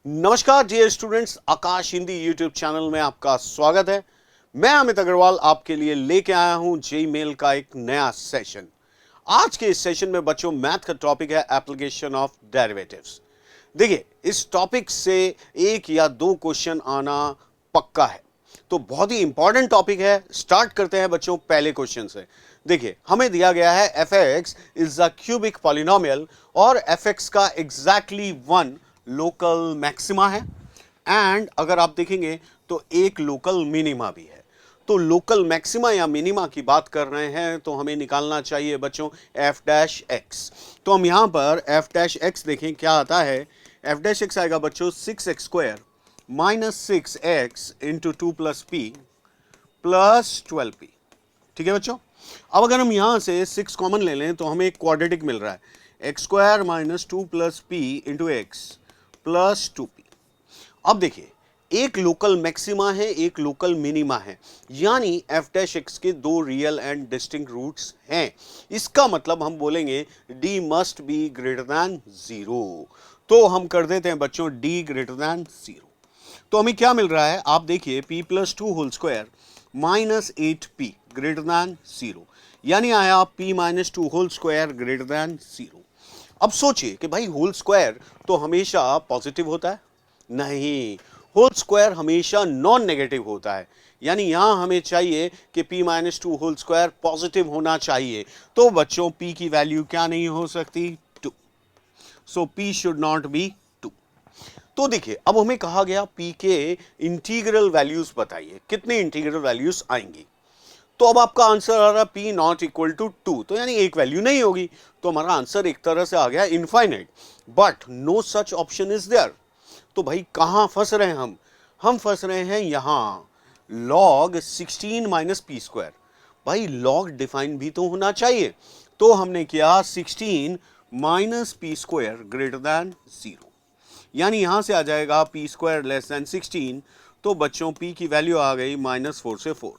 नमस्कार dear students, आकाश Hindi YouTube channel में आपका स्वागत है। मैं अमित अग्रवाल आपके लिए लेके आया हूं जेई मेल का एक नया सेशन। आज के इस सेशन में बच्चों मैथ का टॉपिक है एप्लीकेशन ऑफ डेरिवेटिव्स। देखिए, इस टॉपिक से एक या दो क्वेश्चन आना पक्का है, तो बहुत ही इंपॉर्टेंट टॉपिक है। स्टार्ट करते हैं बच्चों पहले क्वेश्चन से। देखिए, हमें दिया गया है F x is a cubic polynomial और एफ एक्स का एग्जैक्टली वन लोकल मैक्सिमा है एंड अगर आप देखेंगे तो एक लोकल मिनिमा भी है। तो लोकल मैक्सिमा या मिनिमा की बात कर रहे हैं तो हमें निकालना चाहिए बच्चों एफ डैश एक्स। तो हम यहां पर एफ डैश एक्स देखें क्या आता है। एफ डैश एक्स आएगा बच्चों 6x² minus 6x into 2 + p plus 12p। ठीक है बच्चों, अब अगर हम यहां से 6 कॉमन ले लें तो हमें एक क्वाड्रेटिक मिल रहा है x² minus 2 + p into x plus 2p। अब देखिए, एक लोकल मैक्सिमा है, एक लोकल मिनिमा है, यानी एफ डैश एक्स के दो रियल एंड डिस्टिंक्ट रूट्स हैं। इसका मतलब हम बोलेंगे d must be greater than 0। तो हम कर देते हैं बच्चों d ग्रेटर दैन 0। तो हमें क्या मिल रहा है, आप देखिए p + 2 whole square minus 8p greater than 0, यानी आया p - 2 whole square greater than 0। अब सोचिए कि भाई होल स्क्वायर तो हमेशा पॉजिटिव होता है? नहीं, होल स्क्वायर हमेशा नॉन नेगेटिव होता है, यानी यहां हमें चाहिए कि p - 2 होल स्क्वायर पॉजिटिव होना चाहिए। तो बच्चों p की वैल्यू क्या नहीं हो सकती? 2। सो p शुड नॉट बी 2। तो देखिए, अब हमें कहा गया p के इंटीग्रल वैल्यूज बताइए, कितने इंटीग्रल वैल्यूज आएंगी। तो अब आपका आंसर आ रहा p नॉट इक्वल टू 2, तो यानी एक वैल्यू नहीं होगी। तो हमारा आंसर एक तरह से आ गया infinite, but no such option is there. तो भाई कहां फंस रहे हैं हम फंस रहे हैं यहां log 16 माइनस पी स्क्वायर। भाई log डिफाइन भी तो होना चाहिए। तो हमने किया 16 minus P square greater than 0, यानी यहां से आ जाएगा पी स्क्वायर लेस देन 16। तो बच्चों p की वैल्यू आ गई -4 से 4।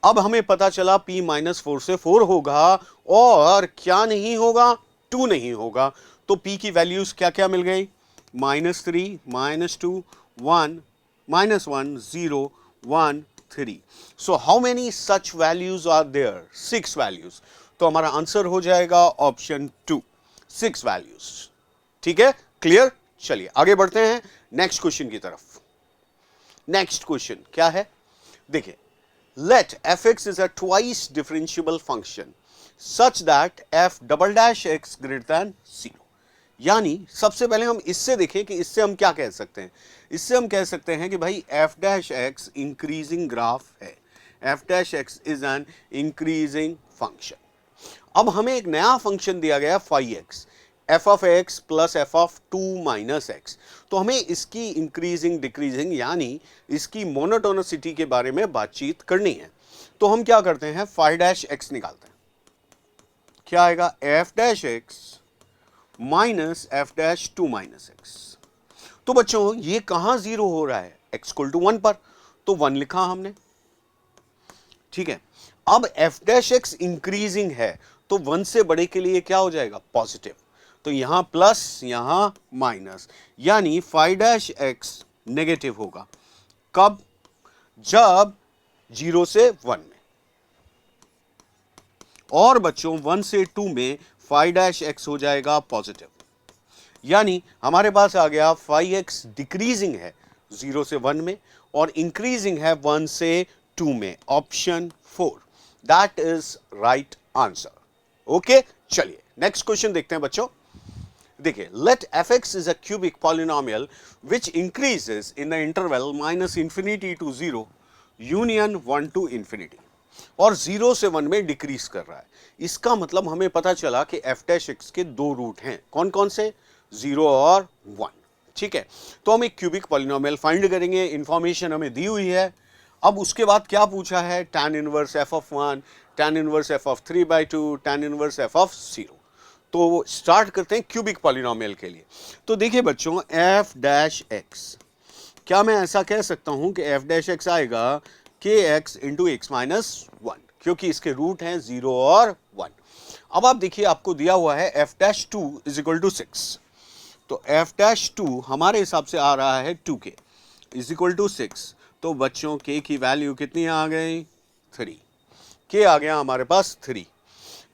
अब हमें पता चला p -4 से 4 होगा और क्या नहीं होगा, 2 नहीं होगा। तो p की वैल्यूज क्या क्या मिल गई, -3 -2 1 -1 0 1 3। So how many such values are there? 6 values. तो हमारा आंसर हो जाएगा ऑप्शन 2, 6 वैल्यूज। ठीक है, क्लियर। चलिए आगे बढ़ते हैं नेक्स्ट क्वेश्चन की तरफ। नेक्स्ट क्वेश्चन क्या है, देखिए, let f(x) is a twice differentiable function such that f double dash x greater than 0। यानी सबसे पहले हम इससे देखें कि इससे हम क्या कह सकते हैं। इससे हम कह सकते हैं कि भाई f dash x increasing graph है, f dash x is an increasing function. अब हमें एक नया फंक्शन दिया गया phi(x), f of x plus f of 2 minus x। तो हमें इसकी इंक्रीजिंग डिक्रीजिंग यानी इसकी मोनोटोनिसिटी के बारे में बातचीत करनी है। तो हम क्या करते हैं, phi डैश x निकालते हैं। क्या आएगा, f dash x minus f dash 2 minus x। तो बच्चों ये कहां जीरो हो रहा है, x इक्वल टू 1 पर, तो 1 लिखा हमने। ठीक है, अब f डैश x इंक्रीजिंग है तो 1 से बड़े के लिए क्या हो जाएगा, पॉजिटिव। तो यहां प्लस यहां माइनस, यानी phi डैश x नेगेटिव होगा। कब? जब 0 से 1 में। और बच्चों 1 से 2 में phi डैश x हो जाएगा पॉजिटिव, यानी हमारे पास आ गया phi x डिक्रीजिंग है 0 से 1 में और इंक्रीजिंग है 1 से 2 में। Option 4 that is right answer. Okay, चलिए नेक्स्ट क्वेश्चन देखते हैं बच्चों। देखिए, let f(x) is a cubic polynomial which increases in the interval -infinity to 0 union 1 to infinity और 0 से 1 में डिक्रीज कर रहा है। इसका मतलब हमें पता चला कि f डैश x के दो रूट हैं, कौन कौन से, 0 और 1। ठीक है, तो हम एक क्यूबिक पॉलिनोमियल फाइंड करेंगे, इंफॉर्मेशन हमें दी हुई है। अब उसके बाद क्या पूछा है, tan inverse f of 1, tan inverse f of 3/2, tan inverse f of 0। तो स्टार्ट करते हैं क्यूबिक पॉलिनोमियल के लिए। तो देखिए बच्चों, f डैश x, क्या मैं ऐसा कह सकता हूं कि f डैश x आएगा kx इंटू एक्स माइनस 1, क्योंकि इसके रूट हैं 0 और 1। अब आप देखिए, आपको दिया हुआ है f dash 2 is equal to 6। तो f'2 हमारे हिसाब से आ रहा है 2k इज इक्वल टू 6। तो बच्चों k की वैल्यू कितनी आ गई? 3। k आ गया हमारे पास 3।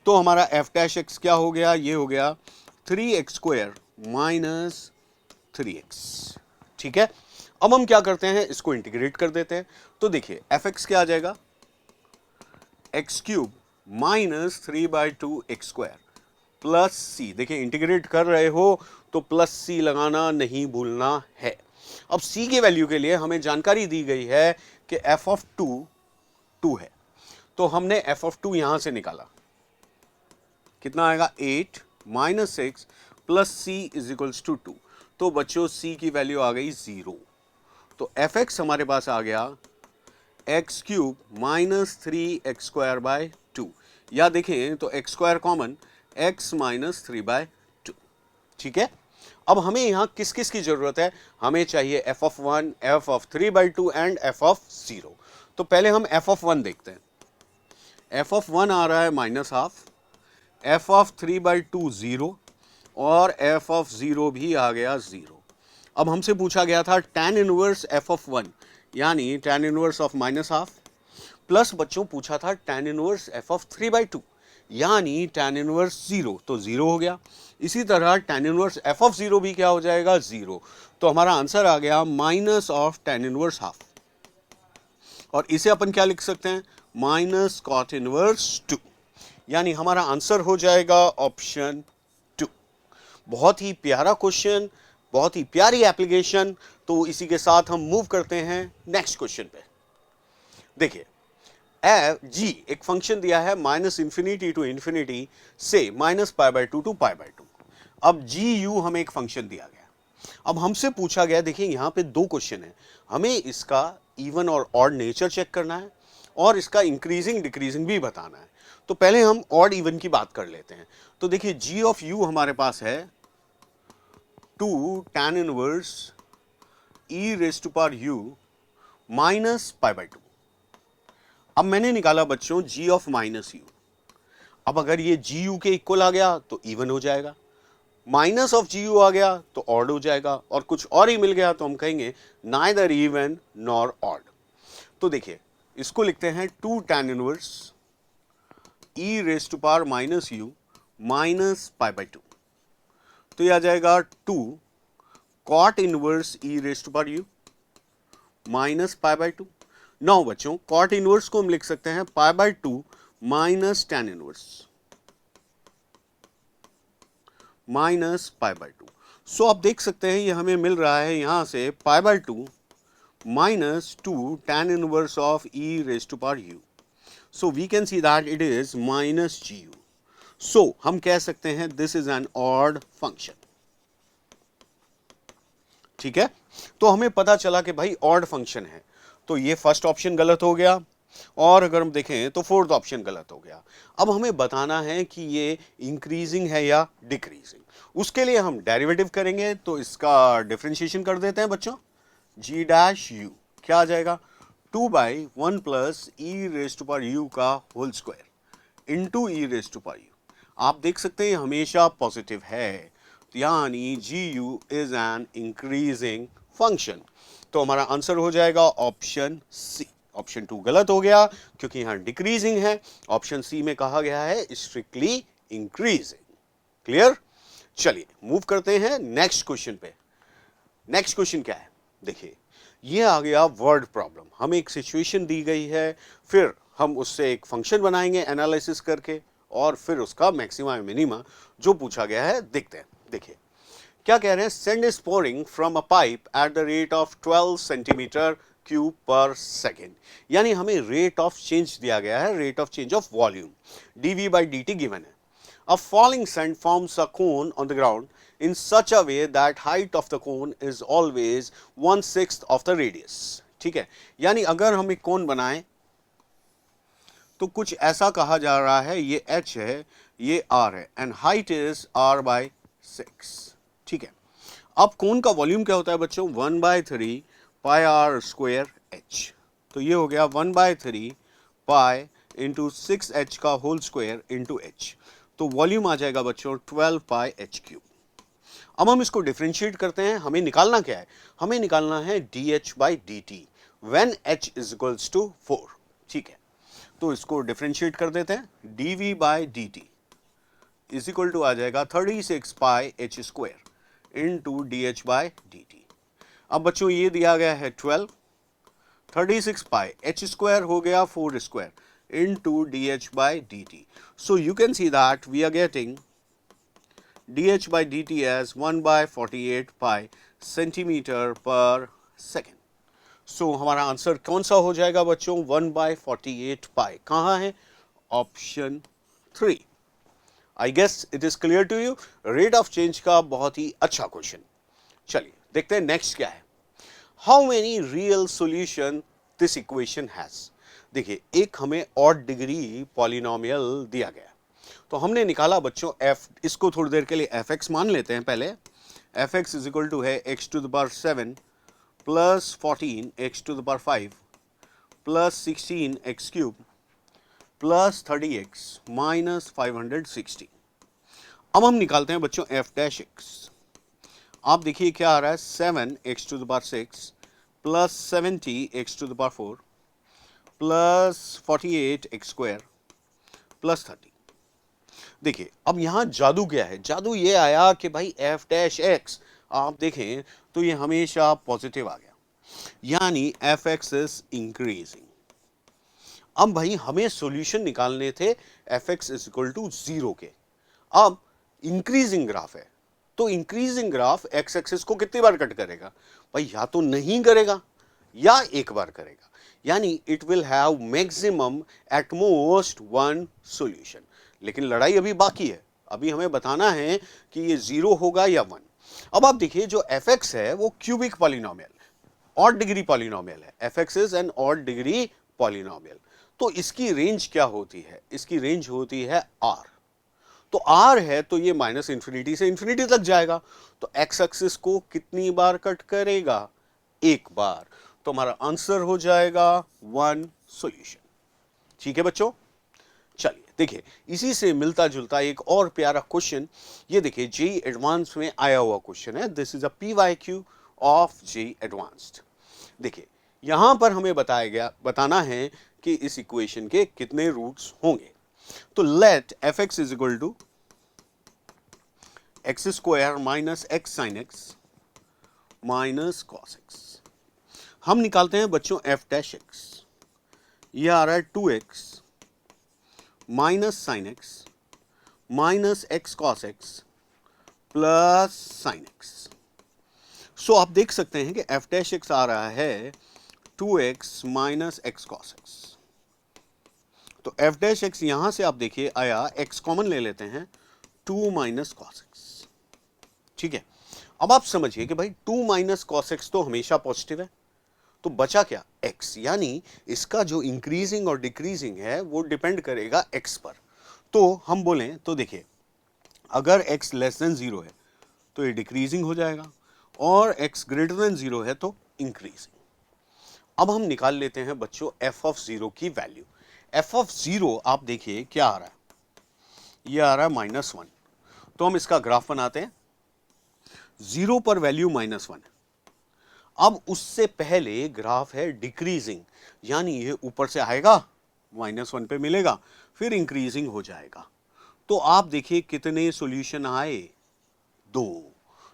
तो हमारा f' क्या हो गया? ये हो गया 3x² माइनस 3x। ठीक है, अब हम क्या करते हैं, इसको इंटीग्रेट कर देते हैं। तो देखिए fx क्या आ जाएगा? x³ minus 3/2x² plus c। देखिए इंटीग्रेट कर रहे हो तो प्लस c लगाना नहीं भूलना है। अब c की वैल्यू के लिए हमें जानकारी दी गई है कि f(2) 2 है, तो हमने f(2) यहां से निकाला, कितना आएगा? 8 minus 6 plus c is equals to 2। तो बच्चों c की वैल्यू आ गई 0। तो fx हमारे पास आ गया x³ माइनस 3x²/2, या देखें तो x² कॉमन, x माइनस 3/2। ठीक है, अब हमें यहां किस किस की जरूरत है? हमें चाहिए f(1), f(3/2) एंड f(0). तो पहले हम f(1) देखते हैं। f(1) आ रहा है -½ f(3/2) 0 और f(0) भी आ गया 0। अब हमसे पूछा गया था tan इनवर्स f(1) यानी tan इनवर्स ऑफ -½ प्लस बच्चों पूछा था tan इनवर्स f(3/2) यानी tan इनवर्स 0, तो 0 हो गया। इसी तरह tan इनवर्स f(0) भी क्या हो जाएगा? 0। तो हमारा आंसर आ गया माइनस ऑफ tan इनवर्स ½ और इसे अपन क्या लिख सकते हैं? Minus cot inverse 2। यानी हमारा आंसर हो जाएगा ऑप्शन 2। बहुत ही प्यारा क्वेश्चन, बहुत ही प्यारी एप्लीकेशन। तो इसी के साथ हम मूव करते हैं नेक्स्ट क्वेश्चन पे। देखिए g एक फंक्शन दिया है -∞ टू इंफिनिटी से -π/2 टू π/2। अब gu हमें एक फंक्शन दिया गया। अब हमसे पूछा गया, देखिए यहां पे दो क्वेश्चन है, हमें इसका इवन और ऑड नेचर चेक करना है और इसका इंक्रीजिंग डिक्रीजिंग भी बताना है। तो पहले हम ऑड इवन की बात कर लेते हैं। तो देखिए g ऑफ u हमारे पास है 2 tan इनवर्स e⁻u माइनस π/2। अब मैंने निकाला बच्चों g ऑफ -u। अब अगर ये gu के इक्वल आ गया तो इवन हो जाएगा, माइनस ऑफ gu आ गया तो ऑड हो जाएगा, और कुछ और ही मिल गया तो हम कहेंगे नाइदर इवन नॉर ऑड। तो देखिए इसको लिखते हैं 2 tan इनवर्स e⁻u माइनस π/2। तो ये आ जाएगा 2 cot inverse e⁻u minus π/2। Now बच्चों cot इनवर्स को हम लिख सकते हैं π/2 minus tan inverse minus π/2। So आप देख सकते हैं ये हमें मिल रहा है यहां से π/2 minus 2 tan inverse of e⁻u। So we can see that it is minus gu। So हम कह सकते हैं this is an odd function. ठीक है, तो हमें पता चला कि भाई ऑड फंक्शन है। तो ये फर्स्ट ऑप्शन गलत हो गया, और अगर हम देखें तो फोर्थ ऑप्शन गलत हो गया। अब हमें बताना है कि ये इंक्रीजिंग है या डिक्रीजिंग। उसके लिए हम डेरिवेटिव करेंगे, तो इसका डिफरेंशिएशन कर देते हैं बच्चों। g' u क्या आ जाएगा? 2/1 प्लस e⁻u का होल स्क्वायर इंटू e⁻u। आप देख सकते हैं हमेशा पॉजिटिव है, यानी gu is an increasing function. तो हमारा आंसर हो जाएगा ऑप्शन सी। ऑप्शन 2 गलत हो गया क्योंकि यहां डिक्रीजिंग है, ऑप्शन सी में कहा गया है स्ट्रिक्टली इंक्रीजिंग। क्लियर? चलिए मूव करते हैं नेक्स्ट क्वेश्चन पे। नेक्स्ट क्वेश्चन क्या है? देखिए ये आ गया वर्ड प्रॉब्लम। हमें एक सिचुएशन दी गई है, फिर हम उससे एक फंक्शन बनाएंगे एनालिसिस करके, और फिर उसका मैक्सिमा मिनिमा जो पूछा गया है देखते हैं। देखिए क्या कह रहे हैं? Send is pouring from a pipe at the rate of 12 centimetre cube पर सेकेंड। यानी हमें रेट ऑफ चेंज दिया गया है, rate of change of volume dV/dt given है। A falling sand forms a cone on the ground in such a way that height of the cone is always 1/6 of the radius। ठीक है, यानी अगर हम एक कोन बनाएं तो कुछ ऐसा कहा जा रहा है, ये h है, ये r है, एंड हाइट इज r/6। ठीक है, अब कोन का वॉल्यूम क्या होता है बच्चों? 1/3 πr² h। तो ये हो गया 1/3 पाई इंटू 6h का होल स्क्वायर इंटू h। तो वॉल्यूम आ जाएगा बच्चों 12 π h3। अब हम इसको डिफरेंशिएट करते हैं, हमें निकालना क्या है, हमें निकालना है dh by dt when h is equals to 4। ठीक है, तो इसको डिफरेंशिएट कर देते हैं, dv by dt is equal to आ जाएगा 36 pi H square into dh by dt। अब बच्चों ये दिया गया है 12, 36 पाई एच स्क्वायर हो गया 4 square into dh by dt। So you can see that we are getting dh by dt as 1 by 48 pi centimeter per second। So हमारा answer कौन सा हो जाएगा बच्चों, 1 by 48 pi। कहाँ है, option 3। I guess it is clear to you. Rate of change का बहुत ही अच्छा क्वेश्चन। चलिए देखते हैं नेक्स्ट क्या है। How many real solution this equation has. देखिए एक हमें ऑड डिग्री पॉलिनोमियल दिया गया, तो हमने निकाला बच्चों f, इसको थोड़ी देर के लिए fx मान लेते हैं पहले। fx इज इक्वल टू है x to the power 7 plus 14 x to the power 5 plus 16 x cube plus 30x minus 560। अब हम निकालते हैं बच्चों f डैश x। आप देखिए क्या आ रहा है, 7x to the power 6 plus 70x to the power 4 plus 48x square plus 30। देखिए अब यहां जादू क्या है, जादू ये आया कि भाई f डैश x आप देखें तो ये हमेशा पॉजिटिव आ गया, यानी fx इज इंक्रीजिंग। अब भाई हमें सॉल्यूशन निकालने थे fx इज इक्वल टू 0 के। अब इंक्रीजिंग ग्राफ है, तो इंक्रीजिंग ग्राफ x एक्सिस को कितनी बार कट करेगा भाई, या तो नहीं करेगा या एक बार करेगा, यानी it will have maximum at most one solution. लेकिन लड़ाई अभी बाकी है, अभी हमें बताना है कि ये 0 होगा या 1। अब आप देखिए जो fx है वो cubic polynomial, odd degree polynomial है। fx is an odd degree polynomial, तो इसकी रेंज क्या होती है, इसकी रेंज होती है r। तो r है तो ये माइनस इंफिनिटी से इंफिनिटी तक जाएगा, तो x एक्सिस को कितनी बार कट करेगा, एक बार। तो हमारा आंसर हो जाएगा 1 सॉल्यूशन। ठीक है बच्चों, चलिए देखिए इसी से मिलता जुलता एक और प्यारा क्वेश्चन, ये देखिए जेईई एडवांस में आया हुआ क्वेश्चन है। This is a PYQ of JEE advanced. देखिए यहां पर हमें बताना है कि इस इक्वेशन के कितने रूट्स होंगे। तो let fx is equal to x square minus x sine x minus cos x. हम निकालते हैं बच्चों f डैश x, ये आ रहा है 2x minus sine x minus X cos X plus sine X. So आप देख सकते हैं कि f डैश x आ रहा है 2x minus X cos x. तो f डैश x यहां से आप देखिए आया, x कॉमन ले लेते हैं, 2 माइनस कॉस एक्स। ठीक है, अब आप समझिए कि भाई 2 माइनस कॉस एक्स तो हमेशा पॉजिटिव है, तो बचा क्या, x, यानी इसका जो इंक्रीजिंग और डिक्रीजिंग है वो डिपेंड करेगा x पर। तो हम बोलें तो देखिए अगर x लेस देन 0 है तो ये डिक्रीजिंग हो जाएगा, और x ग्रेटर देन 0 है तो इंक्रीजिंग। अब हम निकाल लेते हैं बच्चों f ऑफ 0 की वैल्यू। f ऑफ 0 आप देखिए क्या आ रहा है, ये आ रहा है -1। तो हम इसका ग्राफ बनाते हैं, 0 पर वैल्यू -1 है। अब उससे पहले ग्राफ है डिक्रीजिंग, यानी ये ऊपर से आएगा -1 पे मिलेगा, फिर इंक्रीजिंग हो जाएगा। तो आप देखिए कितने सॉल्यूशन आए, 2।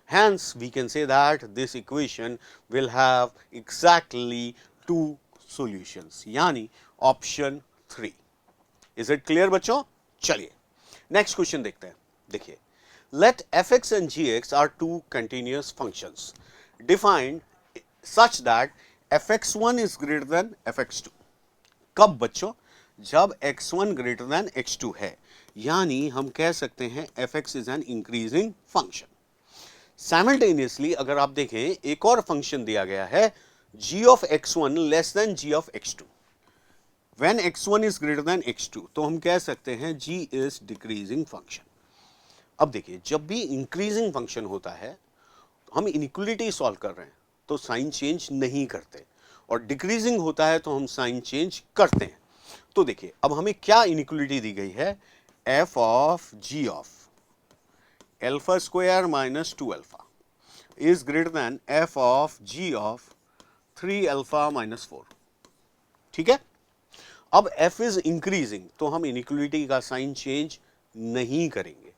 Hence we can say that this equation will have exactly 2 solutions, यानी ऑप्शन 3। Is it clear बच्चों? चलिए नेक्स्ट क्वेश्चन देखते हैं। देखिए let fx and gx are two continuous functions defined such that fx1 is greater than fx2। कब बच्चों, जब x1 greater than x2 है, यानी हम कह सकते हैं fx is an increasing function। Simultaneously अगर आप देखें एक और फंक्शन दिया गया है g of x1 less than g of x2, when x1 is greater than x2, तो हम कह सकते हैं g is decreasing function। अब देखिए जब भी इंक्रीजिंग फंक्शन होता है, हम इनइक्वलिटी सॉल्व कर रहे हैं तो साइन चेंज नहीं करते, और डिक्रीजिंग होता है तो हम साइन चेंज करते हैं। तो देखिए अब हमें क्या इनइक्वलिटी दी गई है, f of g of alpha square minus 2 alpha is greater than F of G of 3 alpha minus 4। ठीक है, अब f इज इंक्रीजिंग तो हम इनइक्वलिटी का साइन चेंज नहीं करेंगे,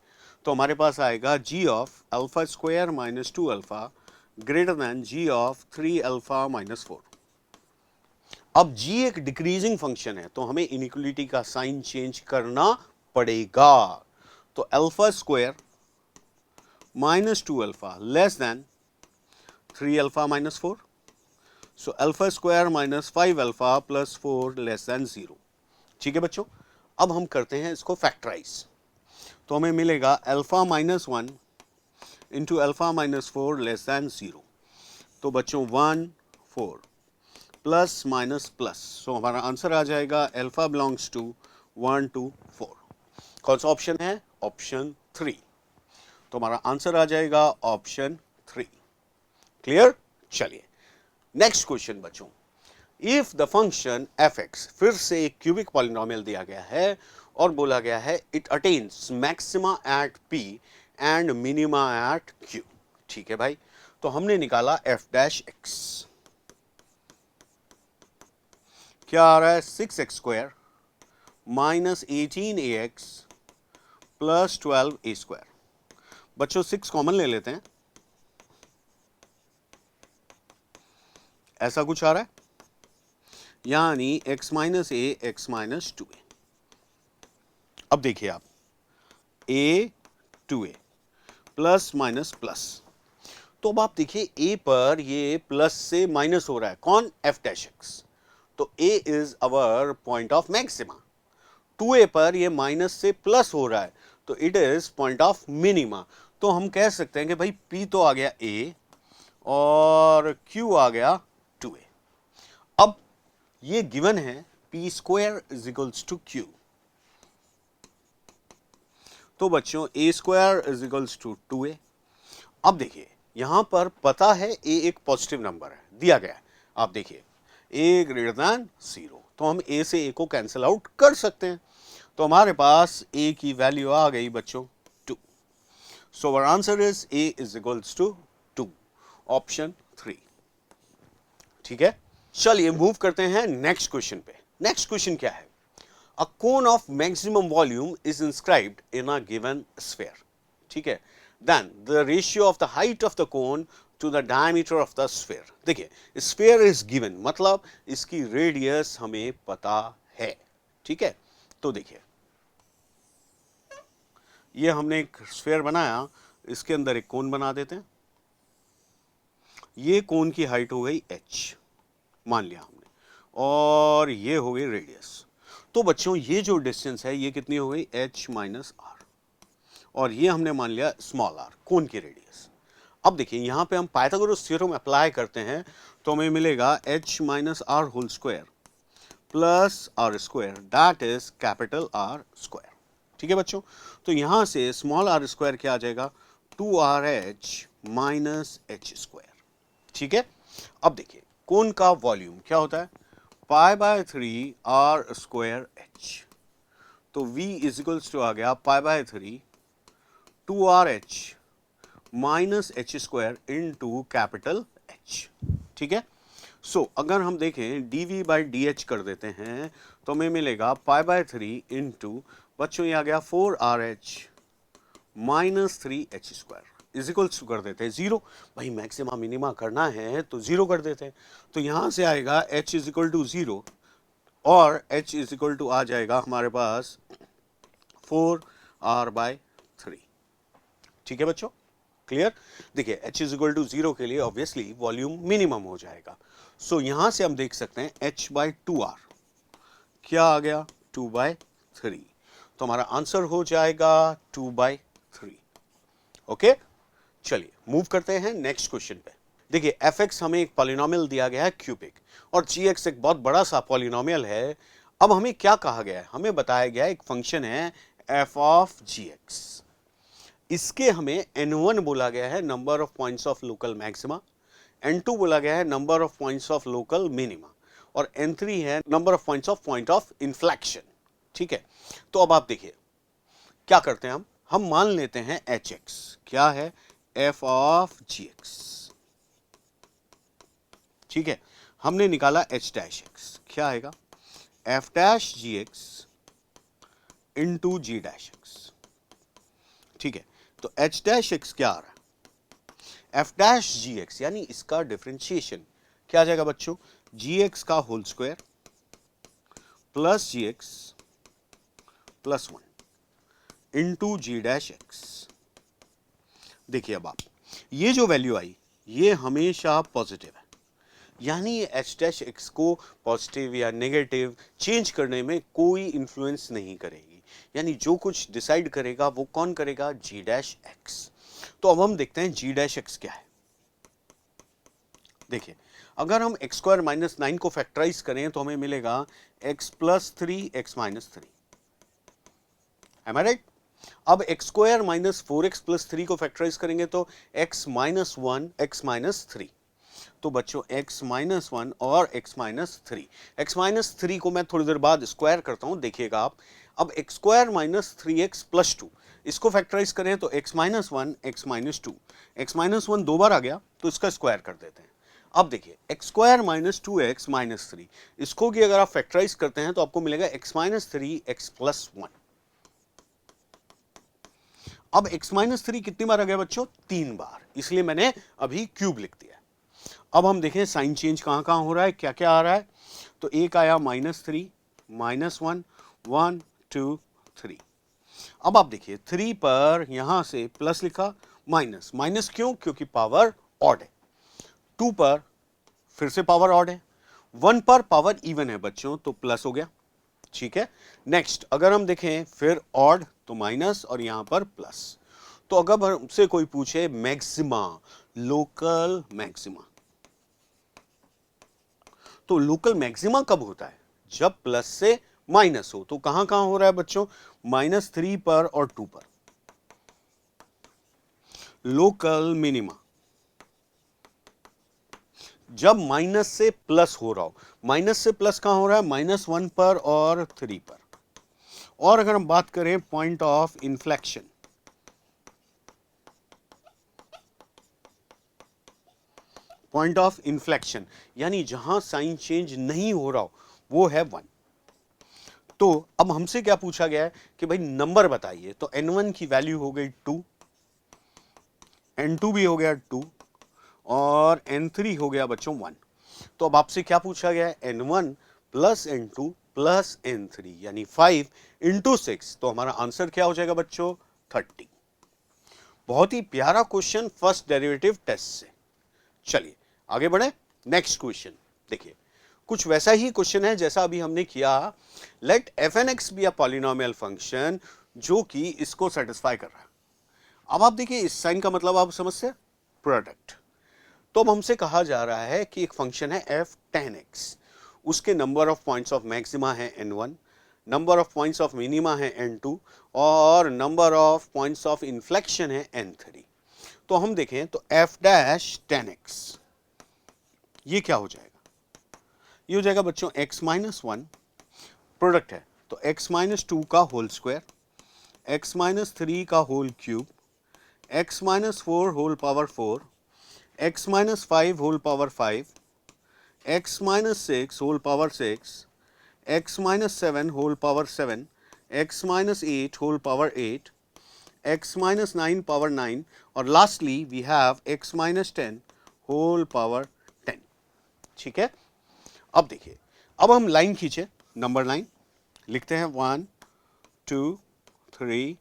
तो हमारे पास आएगा g of alpha square minus 2 alpha greater than g of 3 alpha minus 4। अब g एक डिक्रीजिंग फंक्शन है तो हमें इनइक्वलिटी का साइन चेंज करना पड़ेगा, तो alpha square minus 2 alpha less than 3 alpha minus 4, so alpha square minus 5 alpha plus 4 less than 0। ठीक है बच्चों, अब हम करते हैं इसको फैक्टराइज, तो हमें मिलेगा alpha minus 1 into alpha minus 4 less than 0। तो बच्चों 1 4 प्लस माइनस प्लस, सो हमारा आंसर आ जाएगा अल्फा बिलोंग्स टू 1 2 4। कौन सा ऑप्शन है? ऑप्शन 3। तो हमारा आंसर आ जाएगा ऑप्शन 3। क्लियर? चलिए नेक्स्ट क्वेश्चन बच्चों, इफ द फंक्शन fx, फिर से एक क्यूबिक पॉलिनोमियल दिया गया है और बोला गया है it attains maxima at p and minima at q। ठीक है भाई, तो हमने निकाला f डैश x, क्या आ रहा है 6x square minus 18ax plus 12a square. बच्चों 6 कॉमन ले लेते हैं, ऐसा कुछ आ रहा है, यानी x माइनस ए एक्स माइनस 2a। अब देखिए आप a 2a plus minus plus, तो अब आप देखिए a पर ये प्लस से माइनस हो रहा है, कौन? f डैश x, तो a is our point of maxima. 2a पर ये माइनस से प्लस हो रहा है तो it is point of minima. तो हम कह सकते हैं कि भाई p तो आ गया a और q आ गया 2a। अब ये गिवन है p square is equals to q, तो बच्चों a square is equals to 2a। अब देखिए यहां पर पता है a एक पॉजिटिव नंबर है दिया गया है, आप देखिए a ग्रेटर देन 0, तो हम a से a को कैंसिल आउट कर सकते हैं, तो हमारे पास a की वैल्यू आ गई बच्चों 2। So our answer is a is equals to 2, option 3। ठीक है, चलिए मूव करते हैं नेक्स्ट क्वेश्चन पे। नेक्स्ट क्वेश्चन क्या है? A cone of maximum volume is inscribed in a given sphere. ठीक है, then the ratio of the height of the cone to the diameter of the sphere. देखिए sphere is given मतलब इसकी radius हमें पता है। ठीक है, तो देखिए ये हमने एक स्फीयर बनाया, इसके अंदर एक कोन बना देते हैं, ये कोन की हाइट हो गई h मान लिया हमने, और ये हो गई रेडियस। तो बच्चों ये जो डिस्टेंस है ये कितनी हो गई? h माइनस आर, और ये हमने मान लिया स्मॉल r, कोन की रेडियस। अब देखिए यहां पे हम पाइथागोरस थ्योरम अप्लाई करते हैं तो हमें मिलेगा h minus R whole square plus R square that is capital R square. ठीक है बच्चों, तो यहां से स्मॉल आर स्क्वायर क्या आ जाएगा? 2rh minus H square. ठीक है, अब देखिए कोन का वॉल्यूम क्या होता है? Pi by 3 R square H, तो v इज इक्वल्स टू आ गया pi by 3 2rh minus H square into capital h। ठीक है, सो अगर हम देखें dv बाई डी एच कर देते हैं तो हमें मिलेगा पाई बाय 3 इंटू बच्चों ये आ गया 4rh minus 3h square is equals to कर देते हैं 0। भाई मैक्सिमा मिनिमा करना है तो 0 कर देते हैं, तो यहां से आएगा h इज इक्वल टू 0 और h इज इक्वल टू आ जाएगा हमारे पास 4r बाय 3। ठीक है बच्चों, क्लियर? देखिए h इज इक्वल टू 0 के लिए ऑब्वियसली वॉल्यूम मिनिमम हो जाएगा, सो यहां से हम देख सकते हैं h बाय 2r क्या आ गया 2 बाय 3, तो हमारा आंसर हो जाएगा 2 बाय 3। ओके, चलिए मूव करते हैं नेक्स्ट क्वेश्चन पे। देखिए fx हमें एक पॉलिनोमियल दिया गया है क्यूबिक, और gx एक बहुत बड़ा सा पॉलिनोमियल है। अब हमें क्या कहा गया है? हमें बताया गया है एक फंक्शन है f ऑफ gx, इसके हमें n1 बोला गया है number of points of local maxima, n2 बोला गया है number of points of local minima, और n3 है number of point of inflection. ठीक है, तो अब आप देखिए क्या करते हैं हम मान लेते हैं एच एक्स क्या है, एफ ऑफ जी एक्स। ठीक है, हमने निकाला एच डैश एक्स, क्या आएगा, एफ डैश जी एक्स इंटू जी डैश एक्स। ठीक है, तो एच डैश एक्स क्या आ रहा है, एफ डैश जी एक्स, यानी इसका डिफरेंशिएशन क्या आ जाएगा बच्चों, जी एक्स का होल स्क्वायर प्लस जी एक्स प्लस 1 इंटू जी डैश एक्स। देखिए अब आप, ये जो वैल्यू आई ये हमेशा पॉजिटिव है, यानी ये एच डैश एक्स को पॉजिटिव या नेगेटिव चेंज करने में कोई इंफ्लुएंस नहीं करेगी, यानी जो कुछ डिसाइड करेगा वो कौन करेगा, जी डैश एक्स। तो अब हम देखते हैं जी डैश एक्स क्या है। देखिए, अगर हम एक्स स्क्वायर माइनस 9 को फैक्टराइज करें तो हमें मिलेगा X plus 3 X minus 3, am I right. अब X square minus 4x plus 3 को फैक्टराइज करेंगे तो x माइनस 1 एक्स माइनस 3। तो बच्चों x माइनस 1 और x माइनस 3, x माइनस 3 को मैं थोड़ी देर बाद स्क्वायर करता हूं, देखिएगा आप। अब X square minus 3x plus 2 इसको फैक्टराइज करें तो x minus 1 x minus 2, x minus 1 दो बार आ गया तो इसका स्क्वायर कर देते हैं। अब देखिए x square minus 2x minus 3, इसको की अगर आप फैक्टराइज करते हैं तो आपको मिलेगा x माइनस 3 एक्स प्लस 1। अब x माइनस 3 कितनी बार आ गया बच्चों, 3 बार, इसलिए मैंने अभी क्यूब लिख दिया। अब हम देखें साइन चेंज कहां कहां हो रहा है, क्या क्या आ रहा है। तो एक आया माइनस 3 माइनस 1 1 2 3। अब आप देखिए 3 पर यहां से प्लस लिखा, माइनस, माइनस क्यों, क्योंकि पावर ऑड है। 2 पर फिर से पावर ऑड है, 1 पर पावर इवन है बच्चों तो प्लस हो गया। ठीक है, नेक्स्ट अगर हम देखें फिर ऑड तो माइनस और यहां पर प्लस। तो अगर हमसे कोई पूछे मैक्सिमा, लोकल मैक्सिमा, तो लोकल मैक्सिमा कब होता है, जब प्लस से माइनस हो। तो कहां कहां हो रहा है बच्चों, माइनस 3 पर और 2 पर। लोकल मिनिमा जब माइनस से प्लस हो रहा हो, माइनस से प्लस कहां हो रहा है, माइनस 1 पर और 3 पर। और अगर हम बात करें point of inflection, point of inflection यानी जहां साइन चेंज नहीं हो रहा हो वो है 1। तो अब हमसे क्या पूछा गया है कि भाई नंबर बताइए, तो n1 की वैल्यू हो गई 2, n2 भी हो गया 2 और n3 हो गया बच्चों 1। तो अब आपसे क्या पूछा गया है, n1 plus n2 plus n3 यानी 5 इंटू 6। तो हमारा आंसर क्या हो जाएगा बच्चों, 30। बहुत ही प्यारा क्वेश्चन फर्स्ट डेरिवेटिव टेस्ट से। चलिए आगे बढ़े, नेक्स्ट क्वेश्चन देखिए, कुछ वैसा ही क्वेश्चन है जैसा अभी हमने किया। Let F N X be a polynomial function जो कि इसको सेटिस्फाई कर रहा है। अब आप देखिए इस साइन का मतलब आप समझ से, प्रोडक्ट। तो अब हमसे कहा जा रहा है कि एक फंक्शन है एफ टेन एक्स, उसके number of points of maxima है n1, number of points of minima है n2 और number of points of inflection है n3। तो हम देखें तो एफ डैश टेन एक्स ये क्या हो जाएगा, ये हो जाएगा बच्चों x माइनस 1, प्रोडक्ट है तो x माइनस 2 का होल स्क्वायर, x माइनस 3 का whole cube, x minus 4 whole power 4, x minus 5 whole power 5, x minus 6 whole power 6, x minus 7 whole power 7, x minus 8 whole power 8, x minus 9 power 9 और lastly we have x minus 10 whole power 10। ठीक है, अब देखिए, अब हम line खींचे, number line लिखते हैं 1 2 3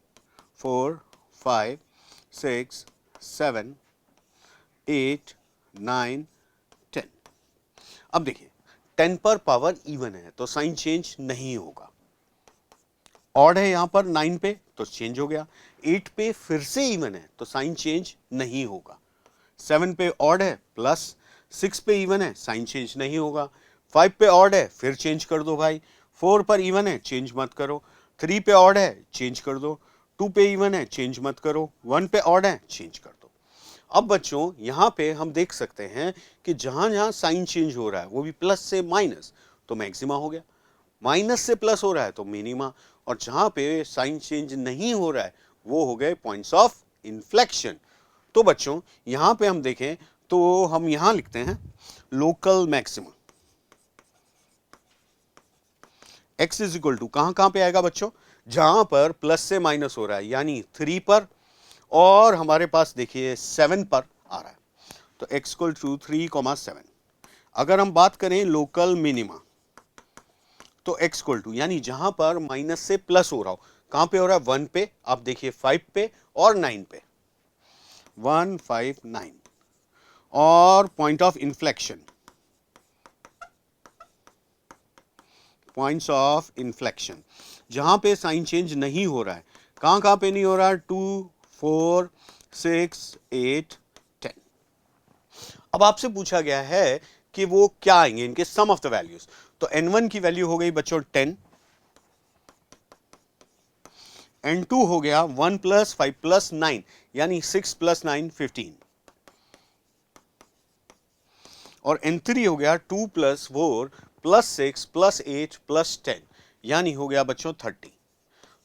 4 5 6 7 8 9 10। अब देखिए 10 पर पावर इवन है तो साइन चेंज नहीं होगा, ऑड है यहां पर 9 पे तो चेंज हो गया, 8 पे फिर से इवन है तो साइन चेंज नहीं होगा, 7 पे ऑड है प्लस 6 पे इवन है साइन चेंज नहीं होगा, 5 पे ऑड है फिर चेंज कर दो भाई, 4 पर इवन है चेंज मत करो, 3 पे ऑड है चेंज कर दो, 2 पे इवन है चेंज मत करो, 1 पे ऑड है चेंज कर दो। अब बच्चों यहां पे हम देख सकते हैं कि जहां जहां साइन चेंज हो रहा है वो भी प्लस से माइनस तो मैक्सिमा हो गया, माइनस से प्लस हो रहा है तो मिनिमा, और जहां पे साइन चेंज नहीं हो रहा है वो हो गए पॉइंट्स ऑफ इन्फ्लेक्शन। तो बच्चों यहां पे हम देखें तो हम यहां लिखते हैं local maxima, x is equal to कहां पे आएगा बच्चों, जहां पर प्लस से माइनस हो रहा है, यानी 3 पर, और हमारे पास देखिए 7 पर आ रहा है, तो x इक्वल टू 3,7। अगर हम बात करें लोकल मिनिमा, तो x इक्वल टू यानी जहां पर माइनस से प्लस हो रहा हो, कहां पे हो रहा है, 1 पे, आप देखिए 5 पे और 9 पे, 1 5 9, और point of inflection, points of inflection जहां पे साइन चेंज नहीं हो रहा है, कहां पे नहीं हो रहा है, 2 4 6 8 10। अब आपसे पूछा गया है कि वो क्या आएंगे, इनके सम ऑफ द वैल्यूज। तो n1 की वैल्यू हो गई बच्चों 10, n2 हो गया 1 + 5 + 9 यानी 6 + 9 15, और n3 हो गया 2 + 4 + 6 + 8 + 10 यानी हो गया बच्चों 30।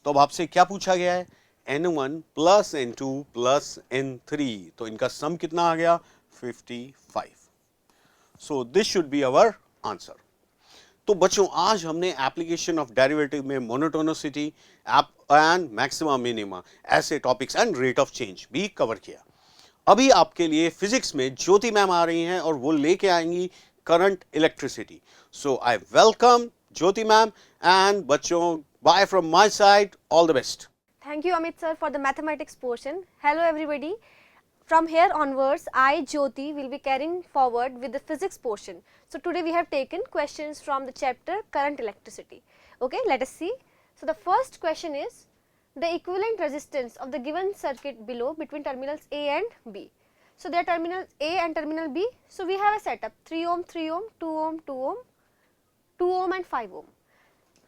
तो अब आपसे क्या पूछा गया है, n1 + n2 + n3, तो इनका सम कितना आ गया, 55। So this should be our answer. तो बच्चों आज हमने एप्लीकेशन ऑफ डेरिवेटिव में मोनोटोनिसिटी एंड मैक्सिमा मिनिमा ऐसे topics and rate of change भी कवर किया। अभी आपके लिए फिजिक्स में ज्योति मैम आ रही हैं और वो लेके आएंगी current electricity. So I welcome Jyoti ma'am, and बच्चों bye from my side, all the best. Thank you, Amit sir, for the mathematics portion. Hello, everybody. From here onwards, I, Jyoti, will be carrying forward with the physics portion. So, today we have taken questions from the chapter Current Electricity. Okay, let us see. So, the first question is the equivalent resistance of the given circuit below between terminals A and B. So, there are terminals A and terminal B. So, we have a setup 3 ohm, 3 ohm, 2 ohm, 2 ohm, 2 ohm and 5 ohm.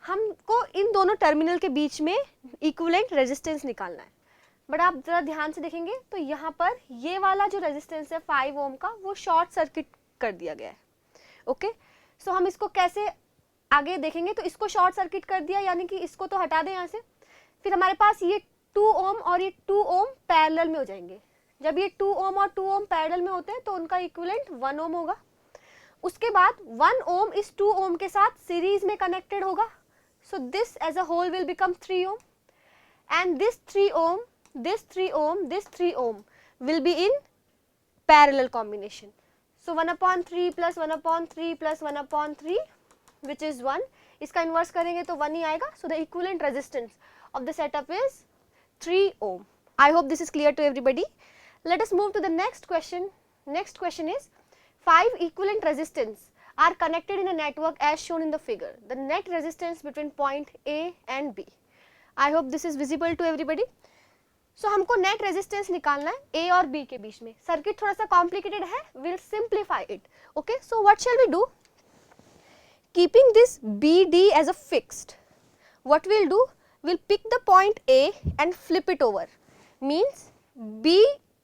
हमको इन दोनों terminal के बीच में equivalent resistance निकालना है, but आप जरा ध्यान से देखेंगे तो यहाँ पर ये वाला जो रेजिस्टेंस है 5 ओम का, वो शॉर्ट सर्किट कर दिया गया है। ओके, सो हम इसको कैसे आगे देखेंगे, तो इसको शॉर्ट सर्किट कर दिया, यानी कि इसको तो हटा दें यहाँ से, फिर हमारे पास ये 2 ओम और ये 2 ओम पैरेलल में हो जाएंगे। जब ये 2 ओम और 2 ओम पैरेलल में होते हैं तो उनका इक्विवेलेंट 1 ओम होगा। उसके बाद 1 ओम इस 2 ओम के साथ सीरीज में कनेक्टेड होगा, so this as a whole will become 3 ohm, and this 3 ohm, this 3 ohm, this 3 ohm will be in parallel combination. So 1/3 plus 1/3 plus 1/3 which is 1, इसका inverse करेंगे तो 1 ही आएगा. So the equivalent resistance of the setup is 3 ohm. I hope this is clear to everybody. Let us move to the next question. Next question is 5 equivalent resistance are connected in a network as shown in the figure. The net resistance between point A and B. I hope this is visible to everybody. So हमको net resistance निकालना है A और B के बीच में. Circuit थोड़ा सा complicated है. We'll simplify it. Okay. So what shall we do? Keeping this BD as a fixed, what we'll do? We'll pick the point A and flip it over. Means B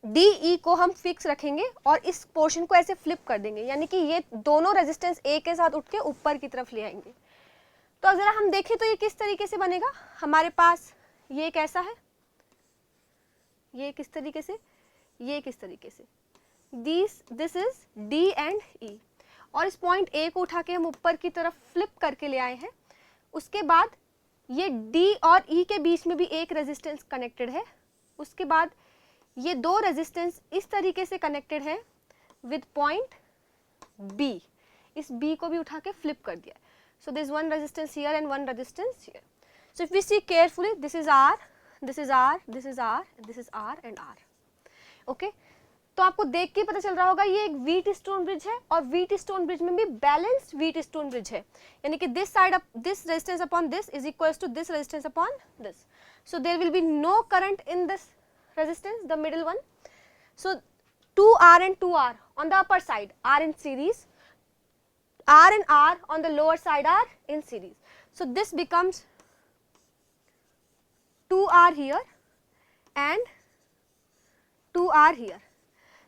DE को हम fix रखेंगे और इस portion को ऐसे flip कर देंगे, यानी कि ये दोनों रेजिस्टेंस ए के साथ उठ के ऊपर की तरफ ले आएंगे. तो अगर हम देखें तो ये किस तरीके से बनेगा, हमारे पास ये कैसा है, ये किस तरीके से, ये किस तरीके से, दिस इज डी एंड ई, और इस पॉइंट ए को उठा के हम ऊपर की तरफ फ्लिप करके ले आए हैं. उसके बाद ये डी और ई के बीच में भी एक रेजिस्टेंस कनेक्टेड है. उसके बाद ये दो रेजिस्टेंस इस तरीके से कनेक्टेड है विद पॉइंट बी. इस बी को भी उठा के फ्लिप कर दिया. So this one resistance here and one resistance here. So if we see carefully, this is R, this is R, this is R, this is R and R. Okay, तो आपको देख के पता चल रहा होगा ये एक व्हीट स्टोन ब्रिज है, और व्हीट स्टोन ब्रिज में भी बैलेंस्ड व्हीट स्टोन ब्रिज है, यानी कि this side this resistance upon this is equals to this resistance upon this. So there will be no current in this resistance, the middle one. So 2R and 2R on the upper side are in series, R and R on the lower side are in series. So this becomes 2R here and 2R here.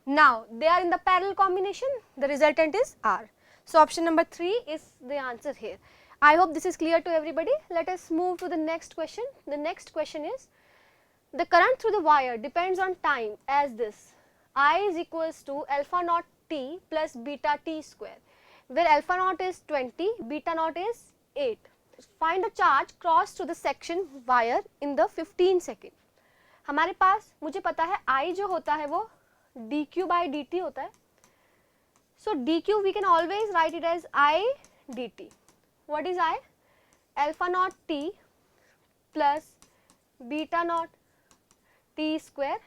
Now they are in the parallel combination, the resultant is R. So option number 3 is the answer here. I hope this is clear to everybody. Let us move to the next question. The next question is The current through the wire depends on time as this. I is equals to alpha naught t plus beta t square, where alpha naught is 20, beta naught is 8. Find a charge cross through the section wire in the 15 second. हमारे पास मुझे पता है I जो होता है वो dq by dt होता है. So dq we can always write it as I dt. What is I? Alpha naught t plus beta naught t square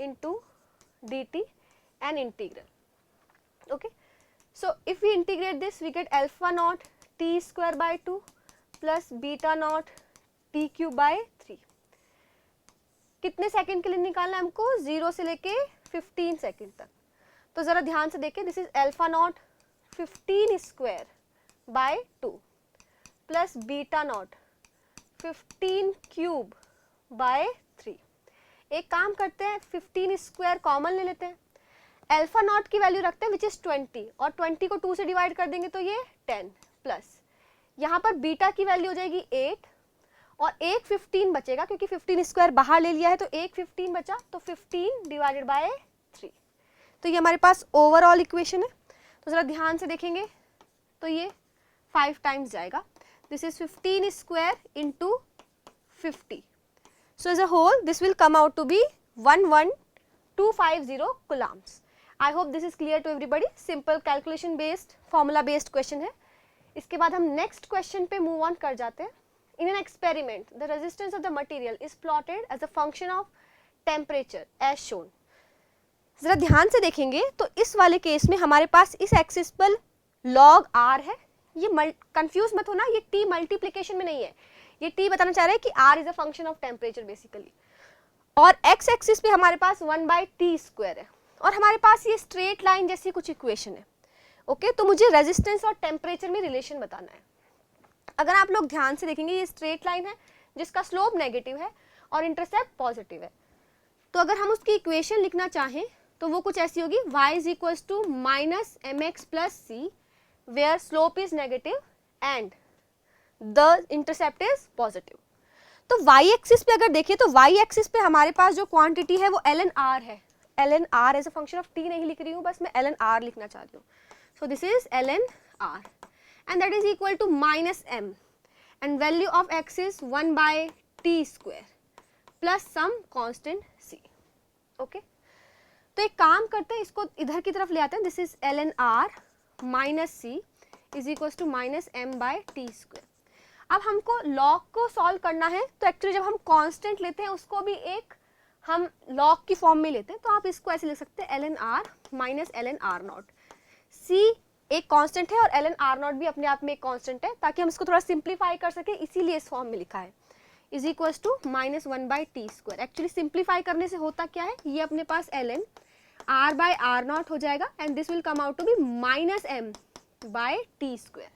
into dt and integral. Okay, so if we integrate this we get alpha naught t square by 2 plus beta naught t cube by 3. कितने second के लिए निकालना है हमको? 0 से लेके 15 second तक. तो जरा ध्यान से देखें, this is alpha not 15 square by 2 plus beta not 15 cube by 3. एक काम करते हैं, 15 स्क्वायर कॉमन ले लेते हैं, अल्फा नॉट की वैल्यू रखते हैं विच इज 20 और 20 को 2 से डिवाइड कर देंगे तो ये 10 प्लस यहाँ पर बीटा की वैल्यू हो जाएगी 8 और एक 15 बचेगा क्योंकि 15 स्क्वायर बाहर ले लिया है तो एक 15 बचा, तो 15 डिवाइडेड बाय 3. तो ये हमारे पास ओवरऑल इक्वेशन है. तो जरा ध्यान से देखेंगे तो ये 5 टाइम्स जाएगा. This is 15 square into 50. So as a whole this will come out to be 11250 coulombs. I hope this is clear to everybody. Simple calculation based, formula based question है. इसके बाद हम next question पे move on कर जाते हैं. In an experiment, the resistance of the material is plotted as a function of temperature as shown. जरा ध्यान से देखेंगे तो इस वाले केस में हमारे पास इस एक्सिस पर log r है. ये कंफ्यूज मत होना, ये t मल्टीप्लीकेशन में नहीं है, ये t बताना चाह रहे हैं कि r is a function of temperature basically. और x एक्सिस पे हमारे पास 1/t स्क्वायर है और हमारे पास ये स्ट्रेट लाइन जैसी कुछ इक्वेशन है. ओके, तो मुझे रेजिस्टेंस और टेम्परेचर में रिलेशन बताना है. अगर आप लोग ध्यान से देखेंगे ये स्ट्रेट लाइन है जिसका स्लोप नेगेटिव है और इंटरसेप्ट पॉजिटिव है. तो अगर हम उसकी इक्वेशन लिखना चाहें तो वो कुछ ऐसी होगी, y is equals to minus mx plus c where slope is negative and the intercept is positive. तो y एक्सिस पे अगर देखें तो y एक्सिस पे हमारे पास जो क्वांटिटी है वो ln r है. ln r as a function of t नहीं लिख रही हूँ, बस मैं ln r लिखना चाहती हूँ. सो this is ln r and that is equal to minus m and value of x is 1/t square plus some constant c. Okay, तो एक काम करते हैं, इसको इधर की तरफ ले आते हैं. This is ln r minus c is equals to minus m/t square. अब हमको log को सॉल्व करना है तो एक्चुअली जब हम कांस्टेंट लेते हैं उसको भी एक हम log की फॉर्म में लेते हैं. तो आप इसको ऐसे लिख सकते हैं ln r minus ln r not. c एक कांस्टेंट है और ln r नॉट भी अपने आप में एक कांस्टेंट है, ताकि हम इसको थोड़ा सिंप्लीफाई कर सके, इसीलिए इस फॉर्म में लिखा है. Is equals to minus 1/t square. Actually simplify करने से होता क्या है, ये अपने पास ln r/r नॉट हो जाएगा and this will come out to be minus m/t square.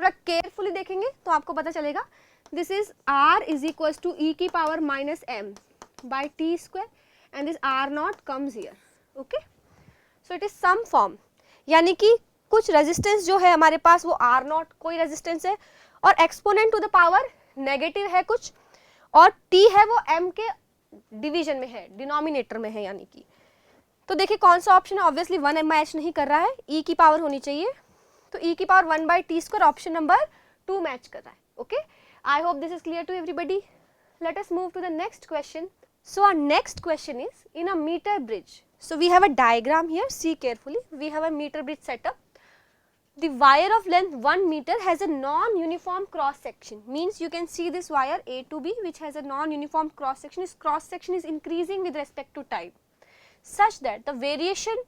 थोड़ा केयरफुली देखेंगे तो आपको पता चलेगा this is r is equals to e की power minus m/t square and this r nought comes here. Okay, so it is some form, यानी कि कुछ रेजिस्टेंस जो है हमारे पास वो r नॉट कोई रेजिस्टेंस है और exponent to the power negative है कुछ, और t है वो m के डिवीजन में है, डिनोमिनेटर में है यानी कि. तो देखिए कौन सा ऑप्शन है, ऑब्वियसली 1 मैच नहीं कर रहा है, e की पावर होनी चाहिए, तो e की power 1/t square option number 2 match कर रहा है. Okay, I hope this is clear to everybody. Let us move to the next question. So our next question is in a metre bridge. So we have a diagram here, see carefully. We have a meter bridge setup. The wire of length 1 meter has a non-uniform cross section. Means you can see this wire A to B which has a non-uniform cross section. Its cross section is increasing with respect to time, such that the variation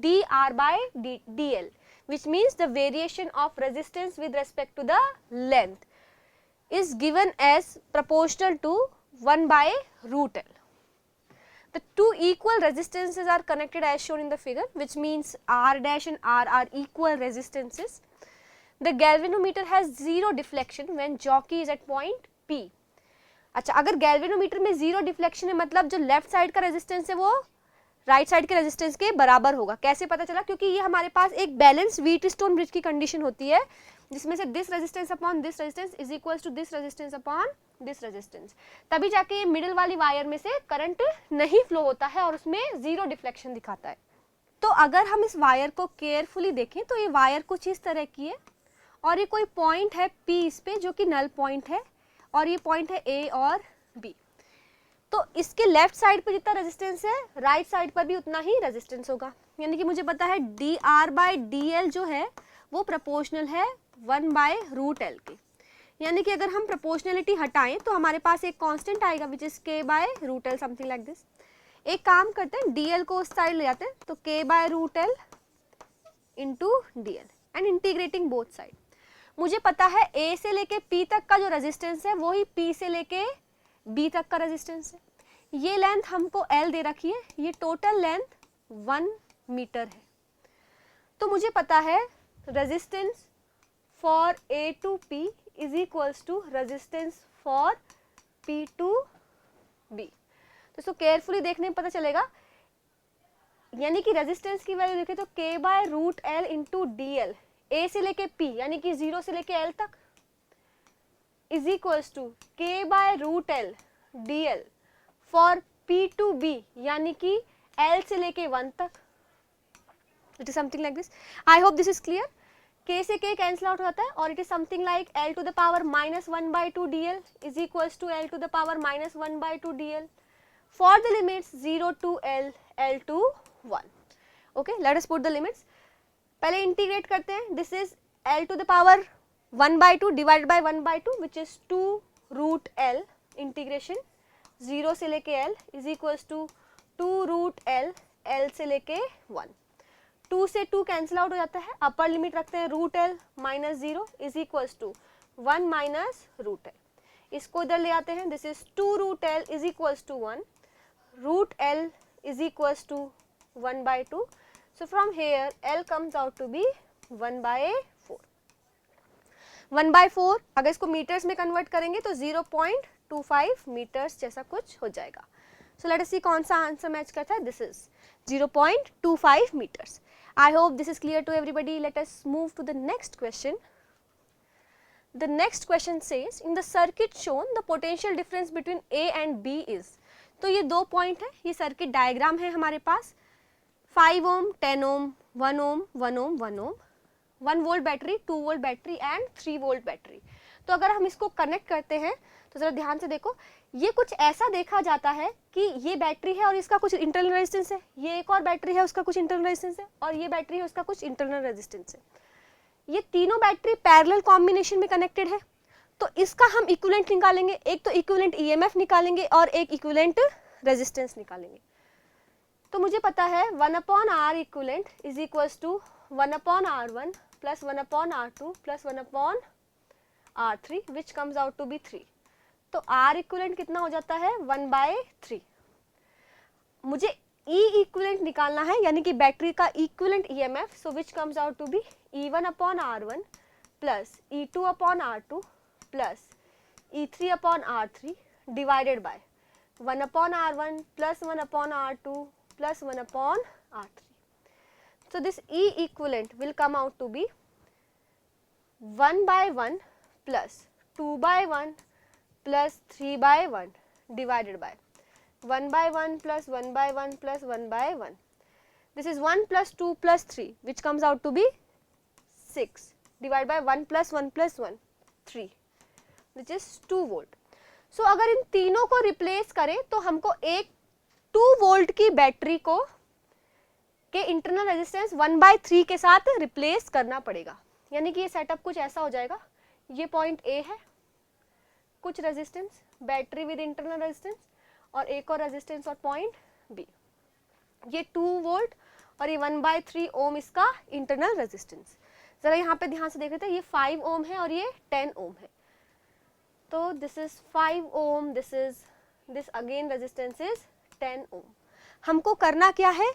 dr by dl, which means the variation of resistance with respect to the length, is given as proportional to 1/√L. The two equal resistances are connected as shown in the figure, which means R dash and R are equal resistances. The galvanometer has zero deflection when jockey is at point P. अच्छा, अगर galvanometer में zero deflection है मतलब जो left side का resistance है वो right side के रेजिस्टेंस के बराबर होगा। कैसे पता चला? क्योंकि ये हमारे पास एक बैलेंस व्हीट स्टोन ब्रिज की कंडीशन होती है जिसमें से this resistance upon this resistance is equals to this resistance upon this resistance, तभी जाके ये मिडिल वाली वायर में से करंट नहीं फ्लो होता है और उसमें जीरो डिफ्लेक्शन दिखाता है। तो अगर हम इस वायर को केयरफुली देखें तो ये वायर कुछ इस तरह की है और ये कोई पॉइंट है P इस पे जो कि नल पॉइंट है और ये पॉइंट है A और B। तो इसके लेफ्ट साइड पे जितना रेजिस्टेंस है राइट साइड पर भी उतना ही रेजिस्टेंस होगा, यानी कि मुझे पता है dr/dl जो है वो प्रोपोर्शनल है 1/√L के। यानी कि अगर हम प्रोपोर्शनलिटी हटाएं तो हमारे पास एक कांस्टेंट आएगा which is k/√L, something like this. एक काम करते हैं, dl को उस साइड ले जाते हैं तो k/√L into dl and integrating both side. मुझे पता है A से लेके P तक का जो रेजिस्टेंस है वो ही P से लेके B तक का रेजिस्टेंस है। ये लेंथ हमको L दे रखी है, ये टोटल लेंथ 1 मीटर है। तो मुझे पता है resistance for A to P is equals to resistance for P to B। तो इसको केयरफुली देखने में पता चलेगा, यानी कि रेजिस्टेंस की वैल्यू देखें तो k/√L इंटू DL, A से लेके P यानी कि 0 से लेके L तक is equals to k/√L DL for P to B यानी कि L से लेके 1 तक। It is something like this. I hope this is clear. k से k कैंसिल आउट हो जाता है और it is something like L to the power -1/2 DL is equals to L to the power -1/2 DL for the limits 0 to L, L to 1. Okay, let us put the limits. पहले integrate करते हैं। This is L to the power 1/2 divided by 1/2 which is 2√L integration 0 से लेके L is equals to 2√L L से लेके 1। 2 से 2 cancel out हो जाता है, अपर लिमिट रखते हैं √L -0 is equals to 1 -√L। इसको इधर ले आते हैं, this is 2√L is equals to 1, √L is equals to 1/2. So from here L comes out to be 1/4. 1/4 अगर इसको मीटर्स में कन्वर्ट करेंगे तो 0.25 मीटर्स जैसा कुछ हो जाएगा। So let us see कौन सा आंसर मैच करता है। This is 0.25 meters. I hope this is clear to everybody. Let us move to the next question. The next question says in the circuit shown the potential difference between A and B is। तो ये दो point है, ये circuit diagram है हमारे पास। 5 ओम, 10 ओम, 1 ओम, 1 ओम, 1 ओम, 1 volt battery, 2 volt battery and 3 volt battery. तो अगर हम इसको कनेक्ट करते हैं तो जरा ध्यान से देखो, ये कुछ ऐसा देखा जाता है कि ये बैटरी है और इसका कुछ इंटरनल रेजिस्टेंस है, ये एक और बैटरी है उसका कुछ इंटरनल रेजिस्टेंस है और ये बैटरी है उसका कुछ इंटरनल रेजिस्टेंस है। ये तीनों बैटरी पैरेलल कॉम्बिनेशन में कनेक्टेड है, तो इसका हम इक्विवेलेंट निकालेंगे। एक तो इक्विवेलेंट ईएमएफ निकालेंगे और एक इक्विवेलेंट रेजिस्टेंस निकालेंगे। तो मुझे पता है 1/R equivalent is equals to 1/R1 plus 1/R2 plus 1/R3 which comes out to be 3। तो R इक्विवेलेंट कितना हो जाता है 1/3। मुझे E इक्विवेलेंट निकालना है, यानी कि बैटरी का equivalent EMF, so which comes out to be E1/R1 plus E2/R2 plus E3/R3 divided by 1/R1 plus 1/R2 plus 1/R3. So this E equivalent will come out to be 1/1 plus 2/1 plus 3/1 divided by 1/1 plus 1/1 plus 1/1. This is 1 plus 2 plus 3 which comes out to be 6 divided by 1 plus 1 plus 1 3 which is 2 volt. So अगर इन तीनों को replace करें तो हमको एक 2 volt की battery को के इंटरनल रेजिस्टेंस 1/3 के साथ रिप्लेस करना पड़ेगा। यानी कि ये सेटअप कुछ ऐसा हो जाएगा, ये पॉइंट ए है, कुछ resistance battery with internal resistance और एक और रेजिस्टेंस और पॉइंट बी, ये 2 वोल्ट और ये 1/3 ओम इसका इंटरनल रेजिस्टेंस। जरा यहाँ पे ध्यान से देख रहे थे, ये 5 ओम है और ये 10 ओम है। तो this is 5 ohm, this again resistance is 10 ohm. हमको करना क्या है,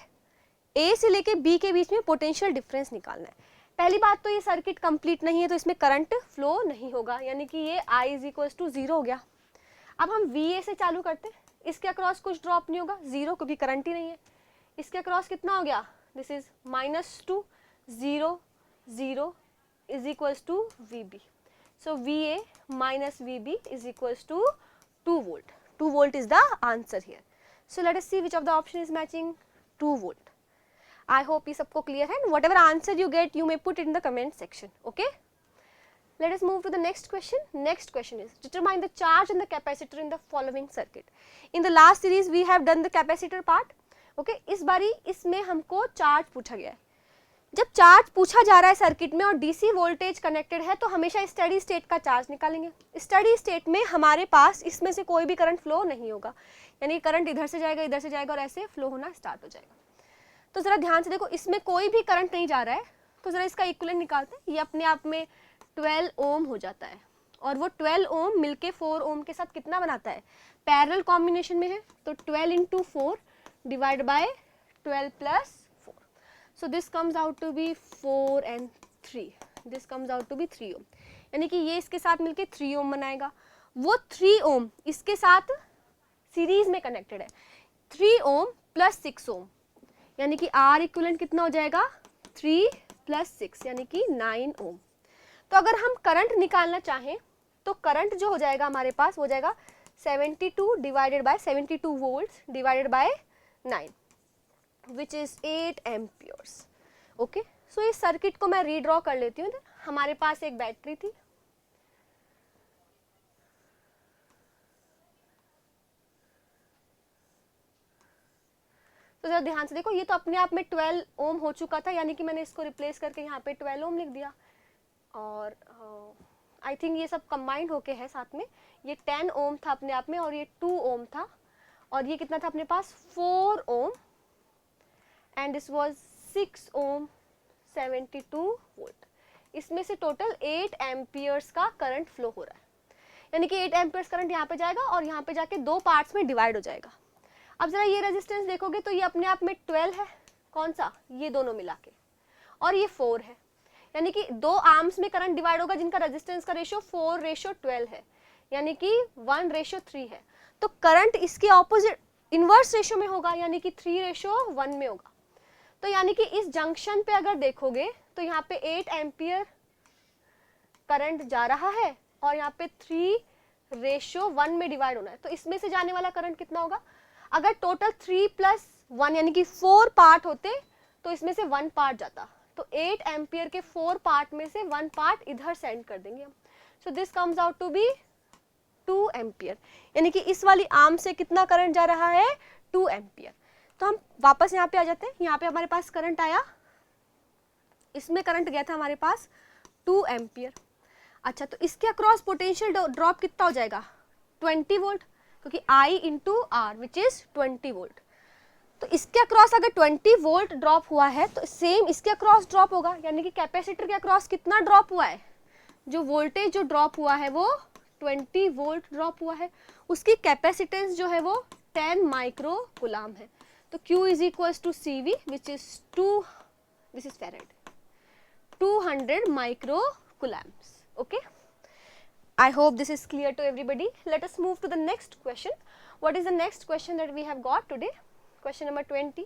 ए से लेके बी के बीच में पोटेंशियल डिफरेंस निकालना है। पहली बात तो ये सर्किट कंप्लीट नहीं है तो इसमें करंट फ्लो नहीं होगा, यानी कि ये I इज इक्वल्स टू 0 हो गया। अब हम VA से चालू करते हैं, इसके अक्रॉस कुछ ड्रॉप नहीं होगा, 0 क्योंकि करंट ही नहीं है। इसके अक्रॉस कितना हो गया, this is -2 0 0 is equals to VB. So VA minus VB is equals to 2 volt. 2 volt is the answer here. So let us see which of the option is matching 2 volt. I hope ये सबको clear है. Whatever answer you get, you may put it in the comment section. Okay? Let us move to the next question. Next question is determine the charge and the capacitor in the following circuit. In the last series we have done the capacitor part. Okay? इस बारी इसमें हमको charge पूछा गया है. जब charge पूछा जा रहा है सर्किट में और डीसी वोल्टेज कनेक्टेड है तो हमेशा स्टडी स्टेट का चार्ज निकालेंगे. स्टडी स्टेट में हमारे पास इसमें से कोई भी करंट फ्लो नहीं होगा, यानी करंट इधर से जाएगा और ऐसे फ्लो होना स्टार्ट हो जाएगा. तो जरा ध्यान से देखो, इसमें कोई भी करंट नहीं जा रहा है, तो जरा इसका इक्विवेलेंट निकालते हैं. ये अपने आप में 12 ओम हो जाता है और वो 12 ओम मिलके 4 ओम के साथ कितना बनाता है, पैरेलल कॉम्बिनेशन में है. तो 12 × 4 divide by 12 + 4. So this comes out to be 4 and 3. This comes out to be 3 ohm. यानी कि ये इसके साथ मिलके 3 ओम बनाएगा. वो 3 ओम इसके साथ सीरीज में कनेक्टेड है. 3 ओम + 6 ओम यानी कि R इक्विवेलेंट कितना हो जाएगा, 3 + 6 यानी कि 9 ओम. तो अगर हम करंट निकालना चाहें तो करंट जो हो जाएगा हमारे पास हो जाएगा 72 divided by 72 volts divided by 9 which is 8 amperes. Okay, so इस सर्किट को मैं रीड्रॉ कर लेती हूँ. हमारे पास एक बैटरी थी, तो जरा ध्यान से देखो, ये तो अपने आप में 12 ओम हो चुका था, यानी कि मैंने इसको रिप्लेस करके यहाँ पे 12 ओम लिख दिया. और आई थिंक ये सब कंबाइंड होके है साथ में. ये 10 ओम था अपने आप में और ये 2 ओम था और ये कितना था अपने पास 4 ओम and this was 6 ohm 72 volt. इसमें से टोटल 8 एम्पियर्स का करंट फ्लो हो रहा है, यानी कि 8 एम्पियर्स करंट यहाँ पे जाएगा और यहाँ पे जाके 2 पार्ट्स में डिवाइड हो जाएगा. अब जरा ये रेजिस्टेंस देखोगे तो ये अपने आप में 12 है, कौन सा, ये दोनों मिला के, और ये 4 है, यानी कि 2 आर्म्स में करंट डिवाइड होगा जिनका रेजिस्टेंस का रेशियो 4:12 है, यानी कि 1:3 है. तो करंट इसके ऑपोजिट इनवर्स रेशियो में होगा, यानी कि 3:1 में होगा. तो यानी कि इस जंक्शन पे अगर देखोगे तो यहाँ पे 8 एम्पियर करंट जा रहा है और यहाँ पे 3:1 में डिवाइड होना है. तो इसमें से जाने वाला करंट कितना होगा, अगर टोटल 3 + 1 यानी कि 4 पार्ट होते तो इसमें से 1 पार्ट जाता. तो 8 एम्पियर के 4 पार्ट में से 1 पार्ट इधर सेंड कर देंगे हम. So this comes out to be 2 ampere, यानी कि इस वाली आर्म से कितना करंट जा रहा है, 2 एम्पियर. तो हम वापस यहाँ पे आ जाते हैं. यहाँ पे हमारे पास करंट आया, इसमें करंट गया था हमारे पास 2 एम्पियर. अच्छा, तो इसके अक्रॉस पोटेंशियल ड्रॉप कितना हो जाएगा, 20 वोल्ट, क्योंकि I × R which is 20 volt. तो इसके अक्रॉस अगर 20 वोल्ट ड्रॉप हुआ है तो सेम इसके अक्रॉस ड्रॉप होगा, यानी कि कैपेसिटर के अक्रॉस कितना ड्रॉप हुआ है, जो वोल्टेज जो ड्रॉप हुआ है वो 20 वोल्ट ड्रॉप हुआ है. उसकी कैपेसिटेंस जो है वो 10 माइक्रो कूलम है. तो Q is equals to CV which is 2, this is farad, 200 micro coulombs. Okay, I hope this is clear to everybody. Let us move to the next question. What is the next question that we have got today? Question number 20.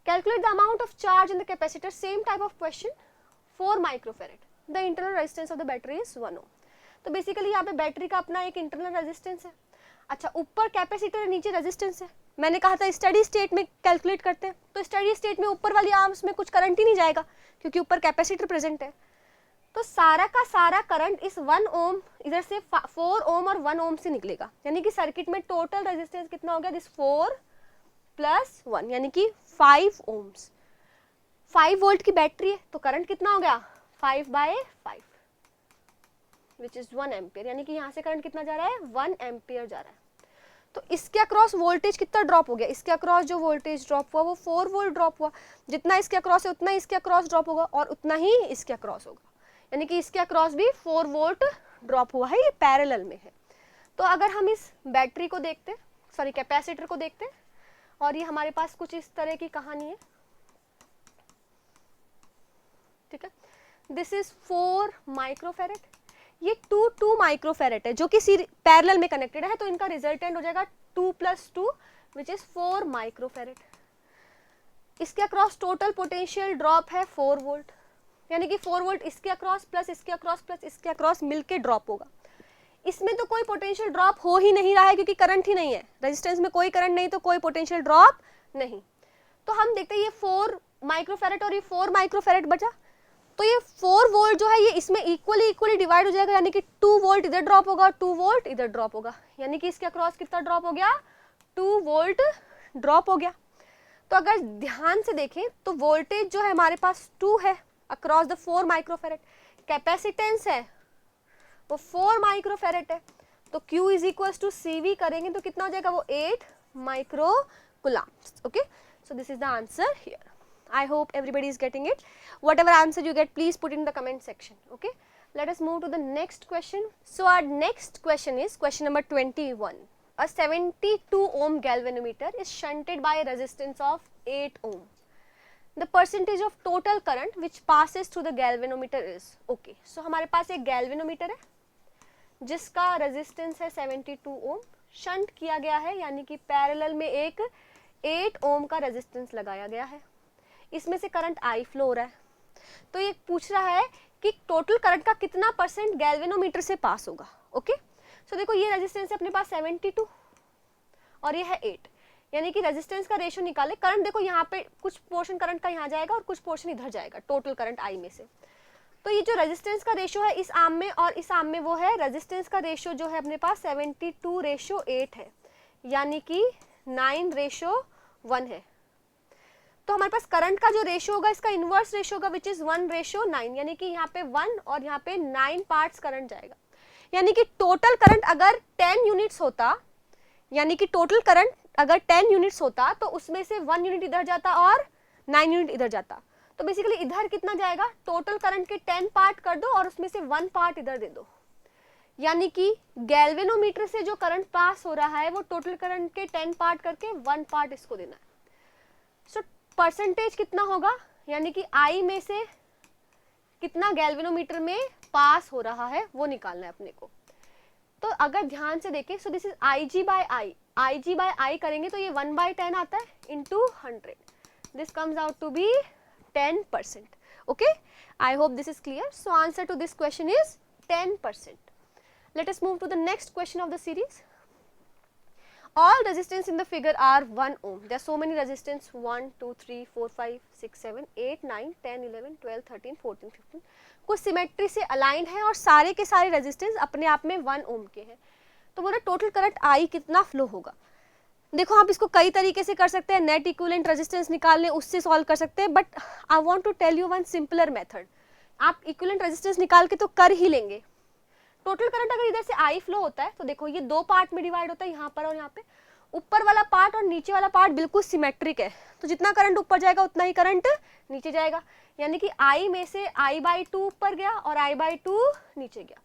Calculate the amount of charge in the capacitor. Same type of question. 4 microfarad. The internal resistance of the battery is 1 ohm. तो basically यहाँ पे battery का अपना एक internal resistance है. अच्छा, ऊपर capacitor, नीचे रेजिस्टेंस है. मैंने कहा था स्टडी स्टेट में कैलकुलेट करते हैं, तो स्टडी स्टेट में ऊपर वाली आर्म्स में कुछ करंट ही नहीं जाएगा क्योंकि ऊपर कैपेसिटर प्रेजेंट है. तो सारा का सारा करंट इस 1 ओम इधर से 4 ओम और 1 ओम से निकलेगा, यानी कि सर्किट में टोटल रेजिस्टेंस कितना हो गया, दिस 4 + 1 यानी कि 5 ओम्स. 5 वोल्ट की बैटरी है तो करंट कितना हो गया, 5/5 विच इज 1 एम्पियर, यानी कि यहाँ से करंट कितना जा रहा है, 1 एम्पियर जा रहा है. तो इसके अक्रॉस वोल्टेज कितना ड्रॉप हो गया, इसके अक्रॉस जो वोल्टेज ड्रॉप हुआ वो 4 वोल्ट ड्रॉप हुआ. जितना इसके अक्रॉस है उतना इसके अक्रॉस ड्रॉप होगा और उतना ही इसके अक्रॉस होगा, यानी कि इसके अक्रॉस भी 4 वोल्ट ड्रॉप हुआ है, ये पैरेलल में है. तो अगर हम इस बैटरी को देखते, सॉरी कैपेसिटर को देखते, और ये हमारे पास कुछ इस तरह की कहानी है. ठीक है, दिस इज 4 माइक्रोफैरेड, ये 2 माइक्रोफैरेड है जो कि पैरेलल में कनेक्टेड है, तो इनका रिजल्टेंट हो जाएगा 2 + 2 विच इज 4 माइक्रोफैरेड. इसके अक्रॉस टोटल पोटेंशियल ड्रॉप है 4 वोल्ट, यानी कि 4 वोल्ट इसके अक्रॉस प्लस इसके अक्रॉस प्लस इसके अक्रॉस मिलके ड्रॉप होगा। इसमें तो कोई पोटेंशियल ड्रॉप हो ही नहीं रहा है क्योंकि करंट ही नहीं है, रेजिस्टेंस में कोई करंट नहीं तो कोई पोटेंशियल ड्रॉप नहीं। तो हम देखते हैं ये 4 माइक्रोफैरेड और ये 4 माइक्रोफैरेड बचा, तो ये 4 वोल्ट जो है ये इसमें इक्वली डिवाइड हो जाएगा, यानी कि 2 वोल्ट इधर ड्रॉप होगा, 2 वोल्ट इधर ड्रॉप होगा, यानी कि इसके अक्रॉस कितना ड्रॉप हो गया, 2 वोल्ट ड्रॉप हो गया। तो अगर ध्यान से देखें तो वोल्टेज जो है हमारे पास 2 है अक्रॉस द 4 माइक्रोफैरेड, कैपेसिटेंस है वो 4 माइक्रोफैरेड है, तो Q is equal to CV करेंगे तो कितना हो जाएगा, वो 8 micro coulombs. Okay, so this is the answer here. I hope everybody is getting it. Whatever answer you get, please put in the comment section. Okay, let us move to the next question. So our next question is question number 21. A 72 ohm galvanometer is shunted by a resistance of 8 ohm. The percentage of total current which passes through the galvanometer is, okay, so हमारे पास एक galvanometer है जिसका resistance है 72 ओम, shunt किया गया है यानी कि पैरेलल में एक 8 ओम का रेजिस्टेंस लगाया गया है, इसमें से करंट आई फ्लो हो रहा है। तो ये पूछ रहा है कि टोटल करंट का कितना परसेंट गैल्वेनोमीटर से पास होगा। ओके, सो देखो ये रेजिस्टेंस है अपने पास 72 और ये है 8, यानी कि रेजिस्टेंस का रेशियो निकाले। करंट देखो यहाँ पे कुछ पोर्शन करंट का यहाँ जाएगा और कुछ पोर्शन इधर जाएगा टोटल करंट आई में से। तो ये जो रेजिस्टेंस का रेशियो है इस आर्म में और इस आर्म में वो है, रेजिस्टेंस का रेशियो जो है अपने पास 72:8 है, यानी कि 9:1 है। तो हमारे पास करंट का जो रेशियो होगा इसका इनवर्स रेशियो होगा विच इज 1:9, यानी कि यहाँ पे 1 और यहाँ पे 9 पार्ट्स करंट जाएगा, यानी कि टोटल करंट अगर 10 यूनिट्स होता, यानी कि टोटल करंट अगर 10 यूनिट्स होता तो उसमें से 1 यूनिट इधर जाता और 9 यूनिट इधर जाता। तो बेसिकली इधर कितना जाएगा, टोटल करंट के 10 पार्ट कर दो और उसमें से 1 पार्ट इधर दे दो, यानी कि गैल्वेनोमीटर से जो करंट पास हो रहा है वो टोटल करंट के 10 पार्ट करके 1 पार्ट इसको देना है। सो परसेंटेज कितना होगा, यानी कि आई में से कितना गैल्वेनोमीटर में पास हो रहा है वो निकालना है अपने को। तो अगर ध्यान से देखें, so this is IG by I, IG by I करेंगे तो ये 1/10 आता है into 100, this comes out to be 10%. Okay, I hope this is clear. So answer to this question is 10%. Let us move to the next question of the series. All resistance in the figure are 1 ohm. There are so many resistance 1, 2, 3, 4, 5, 6, 7, 8, 9, 10, 11, 12, 13, 14, 15 कुछ symmetry से align है और सारे के सारे resistance अपने आप में 1 ओम के हैं। तो बोला टोटल करंट आई कितना फ्लो होगा। देखो आप इसको कई तरीके से कर सकते हैं, नेट इक्विवेलेंट रेजिस्टेंस निकालने उससे सॉल्व कर सकते हैं, but I want to tell you one simpler method. आप इक्विवेलेंट रेजिस्टेंस निकाल के तो कर ही लेंगे। टोटल करंट अगर इधर से आई फ्लो होता है तो देखो ये 2 पार्ट में डिवाइड होता है, यहाँ पर और यहाँ पे। ऊपर वाला पार्ट और नीचे वाला पार्ट बिल्कुल सिमेट्रिक है, तो जितना करंट ऊपर जाएगा उतना ही करंट नीचे जाएगा, यानी कि आई में से I/2 ऊपर गया और I/2 नीचे गया।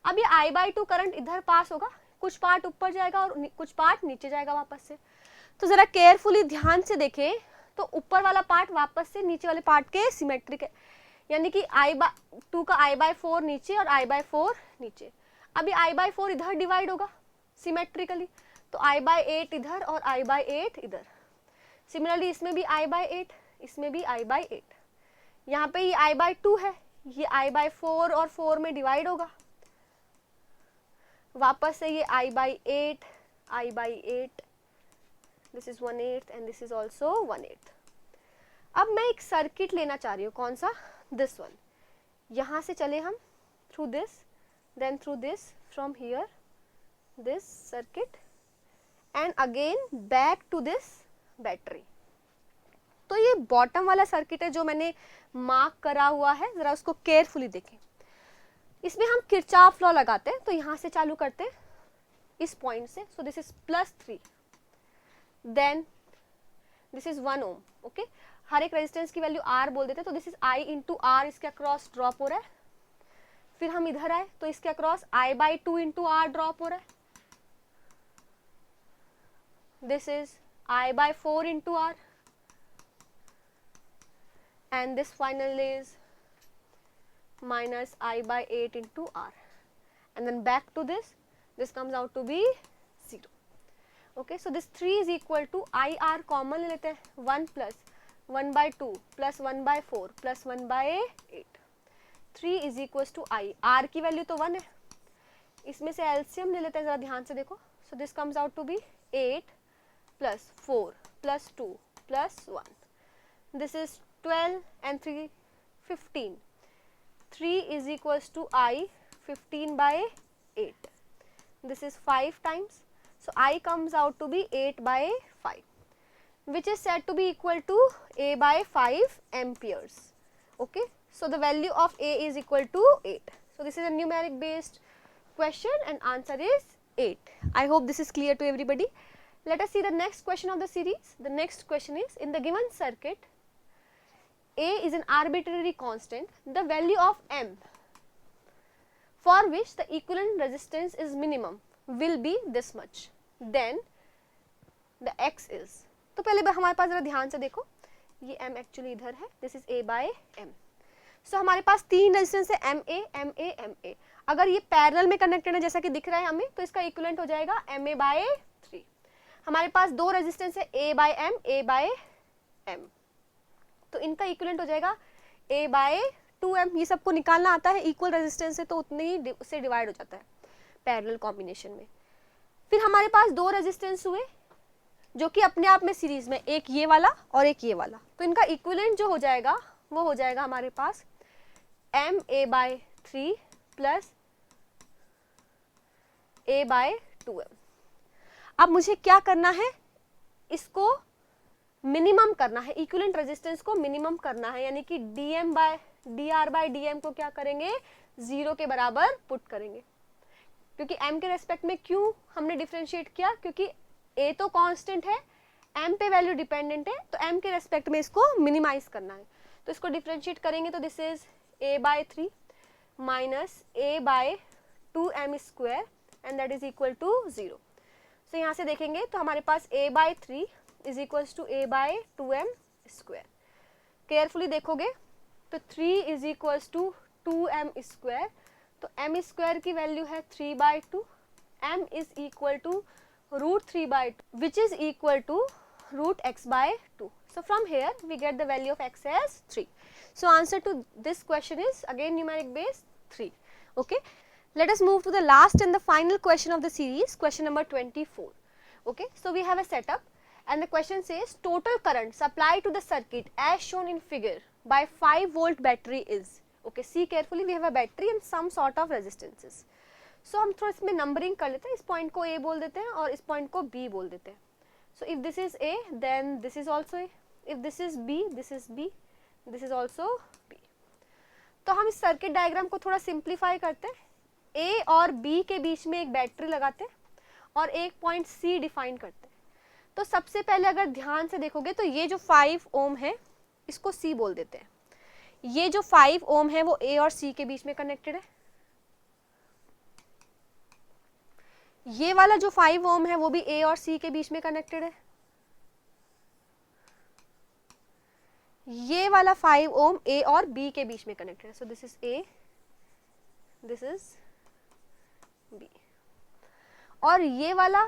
अब ये I/2 करंट इधर पास होगा, कुछ पार्ट ऊपर जाएगा और कुछ पार्ट नीचे जाएगा वापस से। तो जरा केयरफुली ध्यान से देखें तो ऊपर वाला पार्ट वापस से नीचे वाले पार्ट के सिमेट्रिक है, यानी कि I/2 का I/4 नीचे और I/4 नीचे। अभी I/4 इधर डिवाइड होगा सिमेट्रिकली, तो I/8 इधर और I/8 इधर। सिमिलरली इसमें भी I/8, इसमें भी I/8। यहाँ पे ये I/2 है, ये I/4 और 4 में डिवाइड होगा, वापस से ये I/8, I/8, this is 1/8 and this is also 1/8। अब मैं एक सर्किट लेना चाह रही हूँ, कौन सा, दिस वन। यहाँ से चले हम through this, then through this, from here this circuit and again back to this battery. तो ये बॉटम वाला सर्किट है जो मैंने मार्क करा हुआ है, जरा उसको केयरफुली देखें। इसमें हम किरचॉफ लॉ लगाते हैं, तो यहाँ से चालू करते हैं इस पॉइंट से। So this is +3, then this is 1 ohm. Okay, हर एक रेजिस्टेंस की वैल्यू R बोल देते हैं, तो this is I into R, इसके अक्रॉस ड्रॉप हो रहा है। फिर हम इधर आए तो इसके across I/2 into R drop हो रहा है। This is I/4 into R and this final is minus I/8 into R, and then back to this comes out to be 0. Okay, so this 3 is equal to IR common ले लेते हैं, 1 plus 1 by 2 plus 1 by 4 plus 1 by 8. 3 is equals to I. R की value तो 1 है, इसमें से LCM ले लेते हैं, जरा ध्यान से देखो. So this comes out to be 8 plus 4 plus 2 plus 1. This is 12 and 3 15. 3 is equals to I 15 by 8. This is 5 times. So I comes out to be 8 by 5, which is said to be equal to A by 5 amperes. Okay. So the value of A is equal to 8. So this is a numeric based question and answer is 8. I hope this is clear to everybody. Let us see the next question of the series. The next question is, in the given circuit, A is an arbitrary constant, the value of M for which the equivalent resistance is minimum will be this much. Then the X is. तो पहले हमारे पास जरा ध्यान से देखो, ये M actually इधर है, this is A by M. सो हमारे पास तीन रेजिस्टेंस है MA, MA, MA. अगर ये पैरेलल में कनेक्टेड है जैसा कि दिख रहा है हमें, तो इसका इक्विवेलेंट हो जाएगा MA by 3. हमारे पास दो रेजिस्टेंस है A by M, A by M. तो इनका इक्विवेलेंट हो जाएगा A by 2M. ये सबको निकालना आता है, इक्वल रेजिस्टेंस है तो उतने ही से डिवाइड हो जाता है पैरेलल कॉम्बिनेशन में. फिर हमारे पास दो रेजिस्टेंस हुए जो कि अपने आप में सीरीज में, एक ये वाला और एक ये वाला. तो इनका इक्विवेलेंट जो हो जाएगा वो हो जाएगा हमारे पास MA by 3 plus A by 2M. अब मुझे क्या करना है, इसको मिनिमम करना है, इक्विवेलेंट रेजिस्टेंस को मिनिमम करना है, यानी कि dr by dm को क्या करेंगे, 0 के बराबर पुट करेंगे. क्योंकि m के रेस्पेक्ट में क्यों हमने डिफरेंशिएट किया, क्योंकि a तो कांस्टेंट है, m पे वैल्यू डिपेंडेंट है, तो m के रेस्पेक्ट में इसको मिनिमाइज करना है. तो इसको डिफरेंशिएट करेंगे तो this is a by 3 minus a by 2m square and that is equal to 0. So यहाँ से देखेंगे तो हमारे पास a by 3 is equals to a by 2m square. Carefully देखोगे तो 3 is equals to 2m square, तो m स्क्वायर की वैल्यू है 3 by 2, m is equal to root 3 by 2 which is equal to root x by 2. So from here we get the value of x as 3. So answer to this question is again numeric base 3. Okay. Let us move to the last and the final question of the series, question number 24. Okay. So we have a setup and the question says total current supplied to the circuit as shown in figure by 5 volt battery is. Okay. See carefully, we have a battery and some sort of resistances. So हम थोड़ा इसमें numbering कर लेते हैं, इस point को A बोल देते हैं और इस पॉइंट को B बोल देते हैं. So if this is A, then this is also A. If this is B, this is B. This is also B. तो हम इस सर्किट डायग्राम को थोड़ा सिंप्लीफाई करते हैं. A और B के बीच में एक बैटरी लगाते हैं और एक पॉइंट C डिफाइन करते हैं. तो सबसे पहले अगर ध्यान से देखोगे तो ये जो 5 ओम है इसको C बोल देते हैं. ये जो 5 ओम है वो A और C के बीच में कनेक्टेड है. ये वाला जो 5 ओम है वो भी A और C के बीच में कनेक्टेड है. ये वाला 5 ओम A और B के बीच में कनेक्टेड है. So this is A, this is B. और ये वाला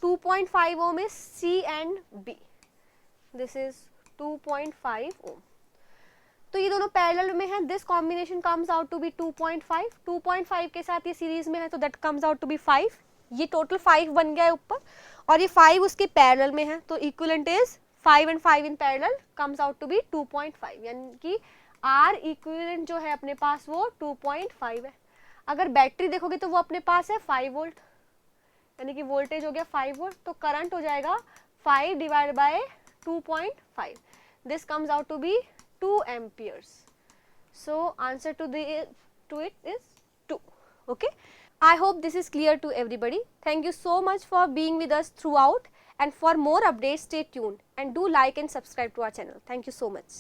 2.5 ohm is C and B. This is 2.5 ohm. तो ये दोनों पैरेलल में है. This combination comes out to be 2.5. 2.5 के साथ ये सीरीज में है तो that comes out to be 5. ये टोटल 5 बन गया है ऊपर और ये 5 उसके पैरेलल में है, तो इक्विवेलेंट इज 5 एंड 5 इन parallel comes out to be 2.5. यानी कि R इक्विवेलेंट जो है अपने पास वो 2.5 है. अगर बैटरी देखोगे तो वो अपने पास है 5 वोल्ट, यानी कि वोल्टेज हो गया 5 वोल्ट, तो करंट हो जाएगा 5 divide by 2.5. This comes out to be 2 amperes. So answer to it is 2. Okay. I hope this is clear to everybody. Thank you so much for being with us throughout, and for more updates stay tuned and do like and subscribe to our channel. Thank you so much.